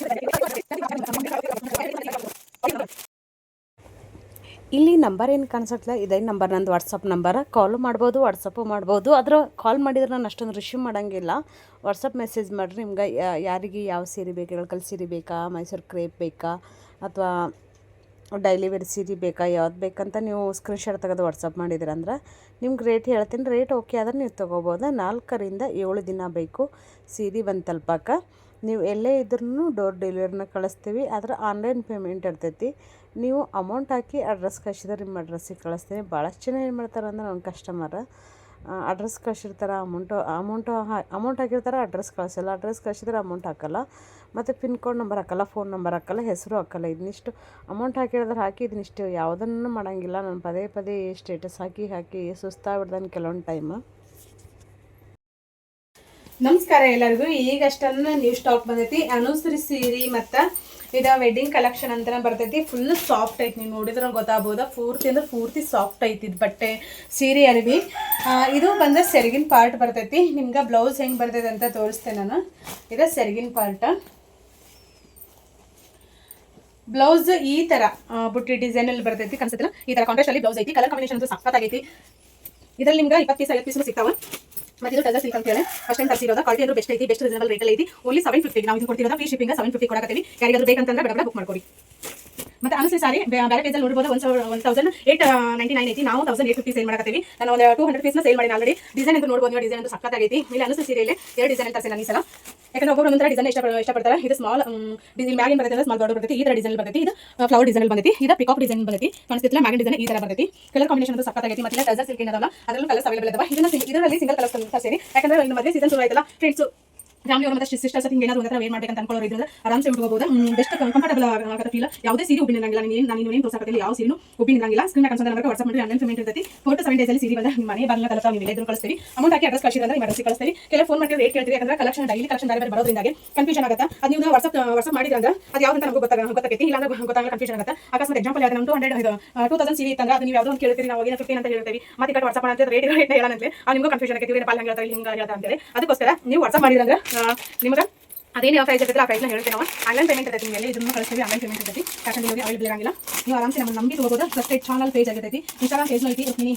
ಇಲ್ಲಿ ನಂಬರ್ ಏನು ಕಾಣಿಸತ್ತಲ್ಲ, ಇದೇ ನಂಬರ್ ನಂದು ವಾಟ್ಸಪ್ ನಂಬರ್. ಕಾಲು ಮಾಡ್ಬೋದು, ವಾಟ್ಸಪ್ಪು ಮಾಡ್ಬೋದು. ಆದ್ರೆ ಕಾಲ್ ಮಾಡಿದ್ರೆ ನಾನು ಅಷ್ಟೊಂದು ರಿಸೀವ್ ಮಾಡೋಂಗಿಲ್ಲ. ವಾಟ್ಸಪ್ ಮೆಸೇಜ್ ಮಾಡಿರಿ. ನಿಮ್ಗೆ ಯಾರಿಗೆ ಯಾವ ಸೀರೆ ಬೇಕು, ಇಳಕಲ್ ಸೀರೆ ಬೇಕಾ, ಮೈಸೂರು ಕ್ರೇಪ್ ಬೇಕಾ, ಅಥವಾ ಡೈಲಿ ವೇರ್ ಸೀರೆ ಬೇಕಾ, ಯಾವ್ದು ಬೇಕಂತ ನೀವು ಸ್ಕ್ರೀನ್ಶಾಟ್ ತೆಗೆದು ವಾಟ್ಸಪ್ ಮಾಡಿದ್ರಂದ್ರೆ ನಿಮ್ಗೆ ರೇಟ್ ಹೇಳ್ತೀನಿ. ರೇಟ್ ಓಕೆ ಆದ್ರೆ ನೀವು ತೊಗೋಬೋದು. 4 ರಿಂದ 7 ದಿನ ಬೇಕು ಸೀರೆ ಬಂದು ತಲುಪಕ್ಕೆ. ನೀವು ಎಲ್ಲೇ ಇದ್ರೂ ಡೋರ್ ಡೆಲಿವರಿನ ಕಳಿಸ್ತೀವಿ. ಆದರೆ ಆನ್ಲೈನ್ ಪೇಮೆಂಟ್ ಇರ್ತೈತಿ. ನೀವು ಅಮೌಂಟ್ ಹಾಕಿ ಅಡ್ರೆಸ್ ಕಳಿಸಿದ್ರೆ ನಿಮ್ಮ ಅಡ್ರೆಸ್ಸಿಗೆ ಕಳಿಸ್ತೀನಿ. ಭಾಳಷ್ಟು ಜನ ಏನು ಮಾಡ್ತಾರೆ ಅಂದ್ರೆ ನನ್ನ ಕಸ್ಟಮರ್ ಅಡ್ರೆಸ್ ಕಳಿಸಿರ್ತಾರೆ, ಅಮೌಂಟ್ ಹಾಕಿರ್ತಾರೆ, ಅಡ್ರೆಸ್ ಕಳಿಸಲ್ಲ. ಅಡ್ರೆಸ್ ಕಳಿಸಿದ್ರೆ ಅಮೌಂಟ್ ಹಾಕಲ್ಲ, ಮತ್ತು ಪಿನ್ ಕೋಡ್ ನಂಬರ್ ಹಾಕಲ್ಲ, ಫೋನ್ ನಂಬರ್ ಹಾಕಲ್ಲ, ಹೆಸರು ಹಾಕಲ್ಲ. ಇದನ್ನಿಷ್ಟು ಅಮೌಂಟ್ ಹಾಕಿದ್ರೆ ಹಾಕಿ ಇದನ್ನಿಷ್ಟು ಯಾವುದನ್ನು ಮಾಡೋಂಗಿಲ್ಲ. ನಾನು ಪದೇ ಸ್ಟೇಟಸ್ ಹಾಕಿ ಸುಸ್ತಾಗ್ಬಿಡ್ದಾನೆ ಕೆಲವೊಂದು ಟೈಮ್. ನಮಸ್ಕಾರ ಎಲ್ಲರಿಗೂ. ಈಗಷ್ಟನ್ನು ನ್ಯೂ ಸ್ಟಾಕ್ ಬಂದೈತಿ ಅನುಶ್ರೀ ಸೀರೆ ಮತ್ತು ಇದು ವೆಡ್ಡಿಂಗ್ ಕಲೆಕ್ಷನ್ ಅಂತ ಬರ್ತೈತಿ. ಫುಲ್ ಸಾಫ್ಟ್ ಐತಿ, ನೀವು ನೋಡಿದ್ರೆ ಗೊತ್ತಾಗ್ಬೋದ. ಪೂರ್ತಿ ಸಾಫ್ಟ್ ಐತಿ ಇದು ಬಟ್ಟೆ ಸೀರೆ ಅರಿವಿ. ಇದು ಬಂದ ಸೆರಗಿನ ಪಾರ್ಟ್ ಬರ್ತೈತಿ. ನಿಮ್ಗೆ ಬ್ಲೌಸ್ ಹೆಂಗೆ ಬರ್ತೈತೆ ಅಂತ ತೋರಿಸ್ತೇನೆ ನಾನು. ಇದು ಸೆರಗಿನ ಪಾರ್ಟ್. ಬ್ಲೌಸ್ ಈ ಥರ ಬುಟ್ಟಿ ಡಿಸೈನಲ್ಲಿ ಬರ್ತೈತಿ, ಕಾಣಿಸುತ್ತಿಲ್ಲ ಈ ಥರ ಕಾಂಟ್ರಾಸ್ಟ್ ಅಲ್ಲಿ ಬ್ಲೌಸ್ ಐತಿ. ಕಲರ್ ಕಾಂಬಿನೇಷನ್ ಅಂತೂ ಸಖತ್ತಾಗೈತಿ. ಇದರಲ್ಲಿ ನಿಮ್ಗೆ 20 ಪೀಸ್ 50 ಪೀಸ್ ಸಿಗ್ತಾವೆ. ಮತ್ತು ಇದು ಟಜರ್ ಸಿಲ್ಕ್ ಅಂತ ಹೇಳಿ ಫಸ್ಟ್ ಟೈಮ್ ತರಿಸಿರೋದು. ಕ್ವಾಲಿಟಿ ಅಂದ್ರೆ ಬೆಸ್ಟ್ ಐತಿ, ಬೆಸ್ಟ್ ರೀಸನಬಲ್ ರೇಟಲ್ಲಿ ಐತಿ. ಓನ್ಲಿ 750 ನಾವು ಇದು ಕೊಡ್ತಿರೋದು. Free shipping 750 ಕೊಡಕತ್ತೀವಿ. ಯಾರಿಗಾದ್ರೂ ಬೇಕಂತಂದ್ರೆ ಬಡ ಬುಕ್ ಮಾಡ್ಕೊಡಿ. ಮತ್ತು ಅನುಶ್ರೀ ಸಾರಿ ಬೇರೆ ಪೇಜಲ್ಲಿ ನೋಡ್ಬೋದು 1899 ಐತಿ. ನಾವು 1850 ಸೇಲ್ ಮಾಡಕತ್ತೀವಿ. ನಾನು ಒಂದು 200 ಪೀಸ್ನ ಸೇಲ್ ಮಾಡಿ ಆಲ್ರೆಡಿ. ಡಿಸೈನ್ ಅಂತ ನೋಡ್ಬೋದು ನೀವು, ಡಿಸೈನ್ ಅಂತ ಸಖತ್ತಾಗೈತಿ. ಇಲ್ಲಿ ಅನುಶ್ರೀ ಸೀರೆಯಲ್ಲಿ 2 ಡಿಸೈನ್ ತರಿಸಿ ನಾನು ಈ ಸಲ. ಯಾಕಂದ್ರೆ ಒಬ್ಬರು ಒಂದೊಂದು ಡಿಸೈನ್ ಇಷ್ಟಪಡ್ತಾರೆ. ಇದು ಸ್ಮಾಲ್ ಡಿಸೈನ್ ಮ್ಯಾಗಿನ ಬರ್ತೈತೆ, ಸ್ಮಾಲ್ ಬಾರ್ಡರ್ ಬರ್ತೈತಿ. ಈ ಥರ ಡಿಸೈನ್ ಬರ್ತೈತಿ. ಇದು ಫ್ಲವರ್ ಡಿಸೈನ್ ಬಂದೈತಿ. ಇದು ಪಿಕಾಕ್ ಡಿಸೈನ್ ಬಂದೈತಿ. ಕಾಣಿಸ್ತಿಲ್ಲ ಮ್ಯಾಗಿನ ಡಿಸೈನ್ ಈ ಥರ ಬರ್ತೈತಿ. ಕಲರ್ ಕಾಂಬಿನೇಷನ್ ಅಂತ ಸಖತ್ತಾಗೈತಿ. ಮತ್ತೆ ಟಜರ್ ಸಿಲ್ಕ್ ಏನದಲ್ಲ ಅದರಲ್ಲೂ ಕಲರ್ಸ್ ಅವೈಲೇಬಲ್ ಇದಾವೆ. ಇದರಲ್ಲಿ ಸಿಂಗಲ್ ಕಲರ್ಸ್ ಸೇರಿ, ಯಾಕಂದ್ರೆ ಇನ್ನು ಮದುವೆ ಸೀಸನ್ ಶುರು ಆಯ್ತಲ್ಲ, ಫ್ರೆಂಡ್ಸ್ ಫ್ಯಾಮಿಲಿ ಅವ್ರ ಮತ್ತೆ ಸಿಸ್ಟರ್ಸ್ ಹಿಂಗೆ ಏನಾದ್ರು ಒಂಥರ ವೇರ್ ಮಾಡ್ಬೇಕಂತ ಅನ್ಕೊಳ್ಳೋರು ಇದ್ರೆ ಆರಾಮ್ಸೆ ಉಟ್ಕೋಬಹುದು. ಬೆಸ್ಟ್ ಕಂಫರ್ಟಬಲ್ ಆಗತ್ತೆ ಫೀಲ್. ಯಾವುದೇ ಸೀರೆ ಉಬ್ಬಿನ ಇರಂಗಿಲ್ಲ. ನಾನು ಏನು ತೋರ್ಸಕತ್ತಿಲ್ಲ, ಯಾವ ಸೀರೆನೂ ಉಬ್ಬಿನ ಇರಂಗಿಲ್ಲ. ಸ್ಕ್ರೀನ್ ಕನ್ಸಲ್ಟ್ ನಂಬರ್ ವಾಟ್ಸ್ಆಪ್ ಮಾಡಿ ಆನ್ಲೈನ್ ಪೇಮೆಂಟ್ ಇರ್ತೈತಿ. 4 to 7 days ಅಲ್ಲಿ ಸೀರೆ ಬಂದ ನಿಮ್ಮ ಮನೆ ಬಾಗಿಲ ತಲುಪ ನೀವು ಎಲ್ಲರೂ ಕಳಿಸ್ತೀವಿ. ಅಮೌಂಟ್ ಹಾಕಿ ಅಡ್ರೆಸ್ ಕಳಿಸಿದ್ರೆ ನಿಮ್ಮ ಅಡ್ರೆಸ್ ಕಳಿಸ್ತೀವಿ. ಕೆಲವು ಫೋನ್ ಮಾಡಿ ರೇಟ್ ಕೇಳ್ತೀವಿ, ಯಾಕಂದ್ರೆ ಕಲೆಕ್ಷನ್ ಡೈಲಿ ಕಲೆಕ್ಷನ್ ಬೇರೆ ಬರೋದ್ರಿಂದ ಕನ್ಫ್ಯೂಷನ್ ಆಗುತ್ತೆ. ಅದು ನೀವು ವಾಟ್ಸ್ಆಪ್ ಮಾಡಿದ್ರೆ ಅದು ಯಾವ್ದು ಅಂತ ನಮಗೆ ಗೊತ್ತಾಗೈತಿ. ಇಲ್ಲ ಅಂದ್ರೆ ಗೊತ್ತಾಗಲ್ಲ, ಕನ್ಫ್ಯೂಷನ್ ಆಗುತ್ತೆ. ಅಕಸ್ಮಾತ್ ಎಕ್ಸಾಂಪಲ್ ಯಾವ್ದು ನಮ್ದು 2000 ಸೀರೆ ಇತ್ತಂದ್ರೆ ಅದು ನೀವು ಯಾವ್ದು ಅಂತ ಕೇಳ್ತೀರಿ, ನಾವು 15 ಅಂತ ಹೇಳ್ತೀವಿ. ಮತ್ತೆ ಕಟ್ ವಾಟ್ಸ್ಆಪ್ ಮಾಡಿದ್ರೆ ರೇಟ್ ಹೇಳಂತಲೇ ನಿಮ್ಗೂ ಕನ್ಫ್ಯೂಷನ್ ಆಗುತ್ತೆ. ಇವ್ರೇನು ಪಾಲ್ ಹಂಗೆ ಹೇಳ್ತಾರೆ, ಹಿಂಗೆ ಹೇಳ್ತಾ ಅಂತೇಳಿ. ಅದಕ್ಕೋಸ್ಕರ ನೀವು ವಾಟ್ಸ್ಆಪ್ ಮಾಡಿದ್ರೆ ನಿಮ್ಗೆ ಅದೇನು ಯಾವ ಪ್ರೈಸ್ ಇರ್ತದೆ ಆ ಪ್ರೈಸ್ನ ಹೇಳ್ತೀವಿ ನಾವು. ಆನ್ಲೈನ್ ಪೇಮೆಂಟ್ ಇರ್ತೈತಿ. ನಿಮಗೆ ಇದನ್ನು ಕಳಿಸ್ತೀವಿ. ಆನ್ಲೈನ್ ಪೇಮೆಂಟ್ ಇರ್ತೈತಿ. ಕ್ಯಾಶ್ ಆನ್ ಡೆಲಿವರಿ ಅವೈಲೇಬಲ್ ಇರಂಗಿಲ್ಲ. ನೀವು ಆರಾಮ್ಸೆ ನಮ್ಮ ನಂಬಿ ತಗೋಬೋದು. ಟ್ರಸ್ಟೆಡ್ ಚಾನಲ್ ಪೇಜ್ ಆಗಿರ್ತೈತಿ. ಇನ್ಸ್ಟಾಗ್ರಾಮ್ ಪೇಜ್ನ ಐತಿ. ರುಕ್ಮಿಣಿ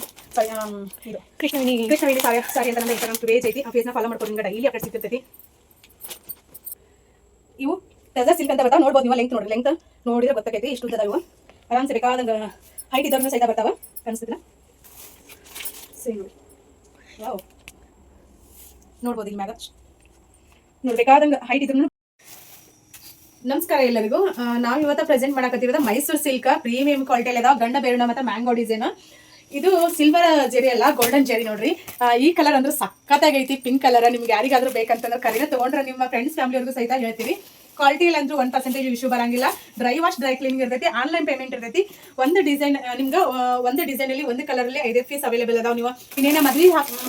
ಇದು ಕೃಷ್ಣವೇಣಿ ಸಾರಿ ಅಂತ ನಮ್ಮ ಇನ್ಸ್ಟಾಗ್ರಾಮ್ ಪೇಜ್ ಐತಿ. ಆ ಪೇಜ್ನ ಫಾಲೋ ಮಾಡ್ಕೊಂಡು ನಿಮ್ಗೆ ಡೈಲಿ ಅಪ್ಡೇಟ್ ಸಿಗ್ತಿರ್ತೈತಿ. ಇವು ಟಜರ್ ಸಿಲ್ಕ್ ಅಂತ ಬರ್ತಾವೆ, ನೋಡ್ಬೋದು ನೀವು. ಲೆಂತ್ ನೋಡಿದ್ರೆ ಗೊತ್ತಾಗೈತಿ ಎಷ್ಟು ಉದ್ದದ ಇವು. ಆರಾಮ್ಸೆ ಬೇಕಾದಂಗೆ ಹೈಟ್ ಇದ್ದವ್ರನ್ನ ಸಹಿತ ಬರ್ತಾವೆ. ಕಾಣಿಸ್ತಿಲ್ಲ ಸರಿ ನೋಡಿ. ವಾವ್, ನೋಡ್ಬೋದು ಈಗ ಮ್ಯಾಗ ನೋಡ್ಬೇಕಾದಂಗೆ ಹೈಟ್ ಇದ್ರು. ನಮಸ್ಕಾರ ಎಲ್ಲರಿಗೂ. ನಾವು ಇವತ್ತು ಪ್ರೆಸೆಂಟ್ ಮಾಡಕತ್ತಿರೋದು ಮೈಸೂರು ಸಿಲ್ಕ್ ಪ್ರೀಮಿಯಂ ಕ್ವಾಲಿಟಿಯಲ್ಲಿ ಅದಾವ. ಗಂಡ ಬೇರುಣ ಮತ್ತು ಮ್ಯಾಂಗೋ ಡಿಸೈನ್. ಇದು ಸಿಲ್ವರ್ ಜೆರಿ ಅಲ್ಲ, ಗೋಲ್ಡನ್ ಜೆರಿ ನೋಡ್ರಿ. ಈ ಕಲರ್ ಅಂದ್ರೆ ಸಖತ್ತಾಗೈತಿ. Pink colour. ನಿಮ್ಗೆ ಯಾರಿಗಾದ್ರೂ ಬೇಕಂತಂದ್ರೆ ಕರೀನ ತೊಗೊಂಡ್ರೆ ನಿಮ್ಮ ಫ್ರೆಂಡ್ಸ್ ಫ್ಯಾಮಿಲಿಯವ್ರಿಗೂ ಸಹಿತ ಹೇಳ್ತೀವಿ. ಕ್ವಾಲಿಟಿಯಲ್ಲಿ ಅಂದ್ರೂ 1% ಇಶ್ಯೂ ಬರಂಗಿಲ್ಲ. ಡ್ರೈ ವಾಶ್ ಡ್ರೈ ಕ್ಲೀನಿಂಗ್ ಇರ್ತೈತಿ. ಆನ್ಲೈನ್ ಪೇಮೆಂಟ್ ಇರ್ತೈತಿ. ಒಂದು ಡಿಸೈನ್ ನಿಮ್ಗೆ ಒಂದು ಡಿಸೈನಲ್ಲಿ ಒಂದು ಕಲರಲ್ಲಿ 5 ಪೀಸ್ ಅವೈಲೇಬಲ್ ಅದಾವ. ನೀವು ಇನ್ನೇನ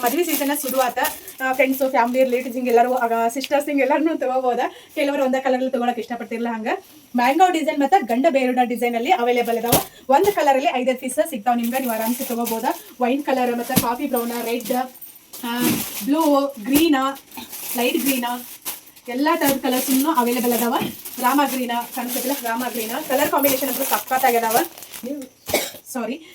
ಮದುವೆ ಸೀಸನ್ ಶುರು ಆತ, ಫ್ರೆಂಡ್ಸು ಫ್ಯಾಮಿಲಿ ರಿಲೇಟಿವ್ಸ್ ಹಿಂಗೆಲ್ಲರೂ ಸಿಸ್ಟರ್ಸ್ ಹಿಂಗೆಲ್ಲರೂ ತೊಗೋಬೋದ. ಕೆಲವರು ಒಂದೇ ಕಲರಲ್ಲಿ ತೊಗೊಳಕ್ಕೆ ಇಷ್ಟಪಡ್ತಿರಲ್ಲ. ಹಂಗೆ ಮ್ಯಾಂಗೋ ಡಿಸೈನ್ ಮತ್ತು ಗಂಡ ಬೇರುಣ ಡಿಸೈನಲ್ಲಿ ಅವೈಲೇಬಲ್ ಇದಾವೆ. ಒಂದು ಕಲರಲ್ಲಿ 5 ಪೀಸ್ ಸಿಗ್ತಾವೆ ನಿಮ್ಗೆ. ನೀವು ಆರಾಮ್ಸೆ ತೊಗೋಬೋದ. ವೈನ್ ಕಲರ್ ಮತ್ತು coffee brown, red, blue, green, light green ಎಲ್ಲ ಥರದ ಕಲರ್ಸ್ ಅವೈಲೇಬಲ್ ಅದಾವ. ರಾಮ ಗ್ರೀನ ಕಾಣಿಸ್ತಿಲ್ಲ, ರಾಮ ಗ್ರೀನ ಕಲರ್ ಕಾಂಬಿನೇಷನ್ ಅಂತೂ ಸಖತ್ತಾಗ್ಯದಾವ.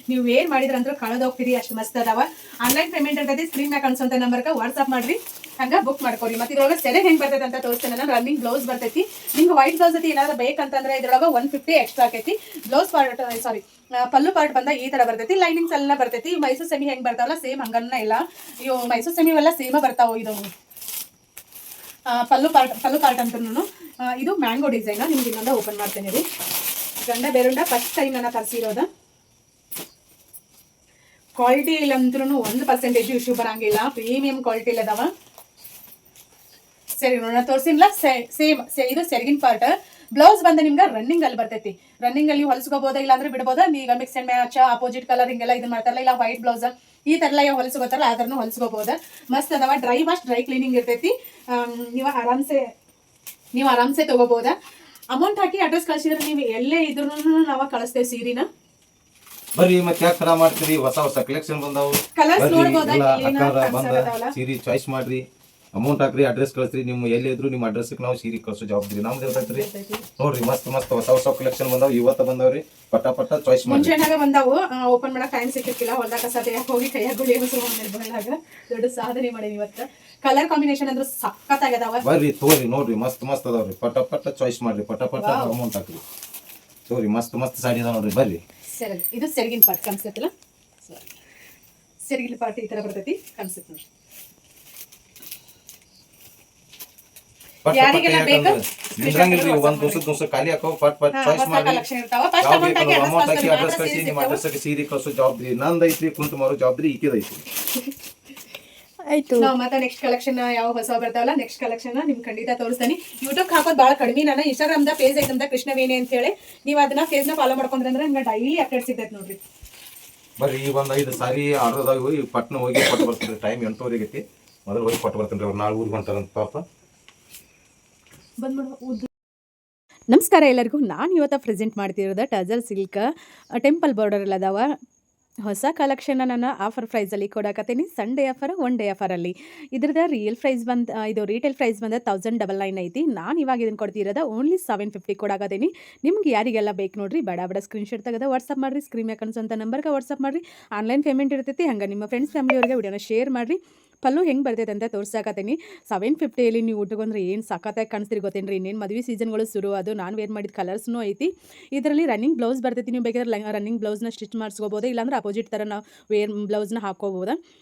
ನೀವು ವೇರ್ ಮಾಡಿದ್ರಂದ್ರೂ ಕಳೆದೋಗ್ತೀರಿ, ಅಷ್ಟು ಮಸ್ತ್ ಅದಾವ. ಆನ್ಲೈನ್ ಪೇಮೆಂಟ್ ಇರ್ತೈತಿ. ಸ್ಕ್ರೀನ್ ಮ್ಯಾಗ ಕಾಣಿಸೋಂಥ ನಂಬರ್ಗೆ ವಾಟ್ಸಪ್ ಮಾಡಿರಿ. ಹಂಗ ಬುಕ್ ಮಾಡ್ಕೊರಿ. ಮತ್ತೆ ಇದ್ರೊಳಗೆ ಸೆರೆ ಹೆಂಗ್ ಬರ್ತೈತೆ ಅಂತ ತೋರಿಸ್ತೇನೆ ನಾನು. ರನ್ನಿಂಗ್ ಬ್ಲೌಸ್ ಬರ್ತೈತಿ. ನಿಮ್ಗೆ ವೈಟ್ ಬ್ಲೌಸ್ ಜೊತೆ ಏನಾದ್ರು ಬೇಕಂತಂದ್ರೆ ಇದ್ರೊಳಗೆ 150 ಎಕ್ಸ್ಟ್ರಾ ಆಕೈತಿ. ಬ್ಲೌಸ್ ಪಾರ್ಟ್ ಸಾರಿ ಪಲ್ಲು ಪಾರ್ಟ್ ಬಂದ ಈ ತರ ಬರ್ತೈತಿ. ಲೈನಿಂಗ್ಸ್ ಎಲ್ಲ ಬರ್ತೈತಿ. ಮೈಸೂರು ಸೆಮಿ ಹೆಂಗ್ ಬರ್ತಾವಲ್ಲ ಸೇಮ್ ಹಂಗನ್ನ ಇಲ್ಲ. ಇವು ಮೈಸೂರು ಸೆಮಿ ಎಲ್ಲ ಸೇಮ ಬರ್ತಾವ. ಇದು ಪಲ್ಲು ಪಾರ್ಟ್ ಅಂತೂ ಇದು ಮ್ಯಾಂಗೋ ಡಿಸೈನ್. ನಿಮ್ಗೆ ಇನ್ನೊಂದು ಓಪನ್ ಮಾಡ್ತೇನೆ ರೀ. ಗಂಡ ಬೇರುಂಡ ಫಸ್ಟ್ ಟೈಮ್ ನಾನು ತರಿಸಿರೋದು. ಕ್ವಾಲಿಟಿ ಇಲ್ಲಂದ್ರೂ 1% ಇಶ್ಯೂ ಬರಂಗಿಲ್ಲ. ಪ್ರೀಮಿಯಂ ಕ್ವಾಲಿಟಿ ಅದಾವ. ಸರಿ ನೋಡೋಣ ತೋರಿಸಿಲ್ಲ. ಸೇಮ್ ಇದು ಸೆರಗಿನ ಪಾರ್ಟ್. ಬ್ಲೌಸ್ ಬಂದ ನಿಮ್ಗೆ ರನ್ನಿಂಗ್ ಅಲ್ಲಿ ಬರ್ತೈತಿ. ರನ್ನಿಂಗ್ ಅಲ್ಲಿ ಹೊಲಿಸ್ಕೋಬೋದಾ ಇಲ್ಲ ಅಂದ್ರೆ ಬಿಡ್ಬೋದಾ. ಈಗ mix and match opposite colour ಹಿಂಗೆಲ್ಲ ಇದನ್ನ ಮಾಡ್ತಾರಲ್ಲ, ಇಲ್ಲ ವೈಟ್ ಬ್ಲೌಸ್ ಈ ತರ ಎಲ್ಲ ಹೊಲಿಸ್ಕೋತಾರಲ್ಲ ಅದನ್ನು ಹೊಲಿಸ್ಕೋಬಹುದು. ಮಸ್ತ್ ಅದಾವ. ಡ್ರೈ ವಾಶ್ ಡ್ರೈ ಕ್ಲೀನಿಂಗ್ ಇರ್ತೈತಿ. ನೀವು ಆರಾಮ್ಸೆ ತಗೋಬಹುದಾ. ಅಮೌಂಟ್ ಹಾಕಿ ಅಡ್ರೆಸ್ ಕಳ್ಸಿದ್ರೆ ನೀವು ಎಲ್ಲೇ ಇದ್ರೂ ನಾವು ಕಳಿಸ್ತೇವೆ ಸೀರಿನ. ಬರ್ರಿ ಮತ್ತೆ ಯಾಕೆ ತರ ಮಾಡ್ತೀರಿ? ಹೊಸ ಕಲೆಕ್ಷನ್ ಬಂದಾವು. ಕಲರ್ಸ್ ನೋಡ್ಬೋದಾ? ಬಂದ ಸೀರೆ ಚಾಯ್ಸ್ ಮಾಡ್ರಿ, ಅಮೌಂಟ್ ಹಾಕ್ರಿ, ಅಡ್ರೆಸ್ ಕಳಿಸ್ರಿ. ನಿಮ್ಮ ಎಲ್ಲಿ ಇದ್ರು ನಿಮ್ಮ ಅಡ್ರೆಸ್ ನಾವು ಸೀರೆ ಕಳ್ಸೋ ಜವಾಬ್ದಾರಿ ನಮ್ದು ಇರ್ತೈತ್ರಿ. ನೋಡ್ರಿ ಮಸ್ತ್ ಹೊಸ ಕಲೆಕ್ಷನ್ ಬಂದಾವ್. ಇವತ್ತ ಬಂದಾವ್ರಿ. ಪಟ ಚಾಯ್ಸ್ ಮಾಡಿ. ಮುಂಚೆನಾಗ ಬಂದಾವು. ಓಪನ್ ಮಾಡಕ್ ಟೈಮ್ ಸಿಕ್ಕಿಲ್ಲ. ಹೊಲ್ದಾಗ ಸದ್ಯ ಹೋಗಿ ಕೈಯಾಗ ಗುಳಿ ದೊಡ್ಡ ಸಾಧನೆ ಮಾಡೀನಿ ಇವತ್ತು. ಕಲರ್ ಕಾಂಬಿನೇಷನ್ ಅಂದ್ರೆ ಸಖತ್ತಾಗದಾವ. ಬರ್ರಿ ತೋರಿ ನೋಡ್ರಿ ಮಸ್ತ್ ಅದಾವ್ರಿ. ಪಟ ಚಾಯ್ಸ್ ಮಾಡ್ರಿ. ಪಟ ಅಮೌಂಟ್ ಹಾಕ್ರಿ. ತೋರಿ ಮಸ್ತ್ ಸಾಡಿ ಅದಾವ ನೋಡ್ರಿ. ಬರ್ರಿ. ಸರಿ, ಇದು ಸೆರಗಿನ ಪಾರ್ಟ್ ಕಾಣಿಸ್ತೈತಿಲ್ಲ. ಸೆರಗಿನ ಪಾರ್ಟ್ ಈ ತರ ಬರ್ತೈತಿ. ಕಾಣಿಸ್ತೈತಿ ನೋಡ್ರಿ. ಯಾರಿಗೆಲ್ಲ ಬೇಕು ನಿಂದ್ರಂಗಿಲ್ರಿ. ಒಂದ್ ದಿವಸ ಖಾಲಿ ಹಾಕೋ ಪಟ್ ಚಾಯ್ಸ್ ಮಾಡಿ. ಕಲೆಕ್ಷನ್ ಇರ್ತಾವ. ಫಸ್ಟ್ ಅಮೌಂಟ್ ಹಾಕಿ ಅಮೌಂಟ್ ಹಾಕಿ ಅಡ್ರೆಸ್ ಕಳಿಸಿ. ನಿಮ್ಮ ಅಡ್ರೆಸ್ ಸೀರೆ ಕಳ್ಸೋ ಜವಾಬ್ದಾರಿ ನಂದೈತ್ರಿ. ಕುಂತು ಮಾರೋ ಜವಾಬ್ದಾರಿ ಈಕಿದೈತಿ. ಆಯ್ತು. ನಾವು ಮತ್ತೆ ನೆಕ್ಸ್ಟ್ ಕಲೆಕ್ಷನ್ ಯಾವ ಹೊಸ ಬರ್ತಾವಲ್ಲ ನೆಕ್ಸ್ಟ್ ಕಲೆಕ್ಷನ್ ನಿಮ್ ಖಂಡಿತ ತೋರಿಸ್ತೀನಿ. ಯೂಟ್ಯೂಬ್ ಹಾಕೋದು ಭಾಳ ಕಡಿಮೆ. ನಾನು ಇನ್ಸ್ಟಾಗ್ರಾಮ್ದ ಪೇಜ್ ಐತೆ ನಮ್ದ ಕೃಷ್ಣವೇಣಿ ಅಂತ ಹೇಳಿ. ನೀವು ಅದನ್ನ ಪೇಜ್ನ ಫಾಲೋ ಮಾಡ್ಕೊಂಡ್ರೆ ನಿಮ್ಗೆ ಡೈಲಿ ಅಪ್ಡೇಟ್ ಸಿಗ್ತೈತೆ ನೋಡ್ರಿ. ಬರ್ರಿ ಈಗ ಒಂದ್ 5 ಸಾರಿ ಆರ್ಡರ್ದಾಗ ಹೋಗಿ ಪಟ್ನ ಹೋಗಿ ಕೊಟ್ಟು ಬರ್ತೀನಿ. ಟೈಮ್ 8:30 ಆಗೈತಿ. ಮೊದಲು ಹೋಗಿ ಕೊಟ್ಟು ಬರ್ತೀನಿ. ಅವ್ರು ನಾಳೆ ಊರಿಗೆ ಹೊಂಟಾರಂತ ಪಾಪ. ನಮಸ್ಕಾರ ಎಲ್ಲರಿಗೂ. ನಾನು ಇವತ್ತು ಪ್ರೆಸೆಂಟ್ ಮಾಡ್ತಿರೋದು ಟಜರ್ ಸಿಲ್ಕ್ ಟೆಂಪಲ್ ಬಾರ್ಡರ್ ಎಲ್ಲ ಅದಾವ. ಹೊಸ ಕಲೆಕ್ಷನ್ನ ನಾನು ಆಫರ್ ಪ್ರೈಸಲ್ಲಿ ಕೊಡಕತ್ತೀನಿ. ಸಂಡೇ ಆಫರ್, 1 ಡೇ ಆಫರಲ್ಲಿ. ಇದ್ರದ್ದು ಇದು ರೀಟೇಲ್ ಪ್ರೈಸ್ ಬಂದ 1099 ಐತಿ. ನಾನು ಇವಾಗ ಇದನ್ನು ಕೊಡ್ತಿರೋದು ಓನ್ಲಿ 750 ಕೊಡಕತ್ತೀನಿ. ನಿಮ್ಗೆ ಯಾರಿಗೆಲ್ಲ ಬೇಕು ನೋಡ್ರಿ, ಬಡ ಸ್ಕ್ರೀನ್ಶಾಟ್ ತೆಗೆದು ವಾಟ್ಸಪ್ ಮಾಡಿರಿ. ಸ್ಕ್ರೀನ್ ಮೇಲೆ ಕಾಣಿಸೋಂಥ ನಂಬರ್ಗೆ ವಾಟ್ಸಪ್ ಮಾಡಿರಿ. ಆನ್ಲೈನ್ ಪೇಮೆಂಟ್ ಇರ್ತೈತಿ. ಹಂಗೆ ನಿಮ್ಮ ಫ್ರೆಂಡ್ಸ್ ಫ್ಯಾಮಿಲಿಯವರಿಗೆ ವಿಡಿಯೋನ ಶೇರ್ ಮಾಡಿರಿ. ಪಲ್ಲು ಹೆಂಗೆ ಬರ್ತೈತೆ ಅಂತ ತೋರ್ಸಾಕತ್ತೀನಿ. 750 ನೀವು ಊಟಗೊಂಡ್ರೆ ಏನು ಸಖತ್ತಾಗಿ ಕಾಣಿಸ್ತೀರಿ ಗೊತ್ತೇನ್ರಿ. ಇನ್ನೇನು ಮದುವೆ ಸೀಸನ್ಗಳು ಶುರು. ಅದು ನಾನು ವೇರ್ ಮಾಡಿದ ಕಲರ್ಸ್ನೂ ಐತಿ. ಇದರಲ್ಲಿ ರನ್ನಿಂಗ್ ಬ್ಲೌಸ್ ಬರ್ತೈತಿ. ನೀವು ಬೇಕಾದ್ರೆ ರನ್ನಿಂಗ್ ಬ್ಲೌಸ್ನ ಸ್ಟಿಚ್ ಮಾಡಿಸ್ಕೋಬೋದು. ಇಲ್ಲಾಂದ್ರೆ ಅಪೋಸಿಟ್ ಥರ ನಾವು ಬ್ಲೌಸ್ನ ಹಾಕೋಬೋದು.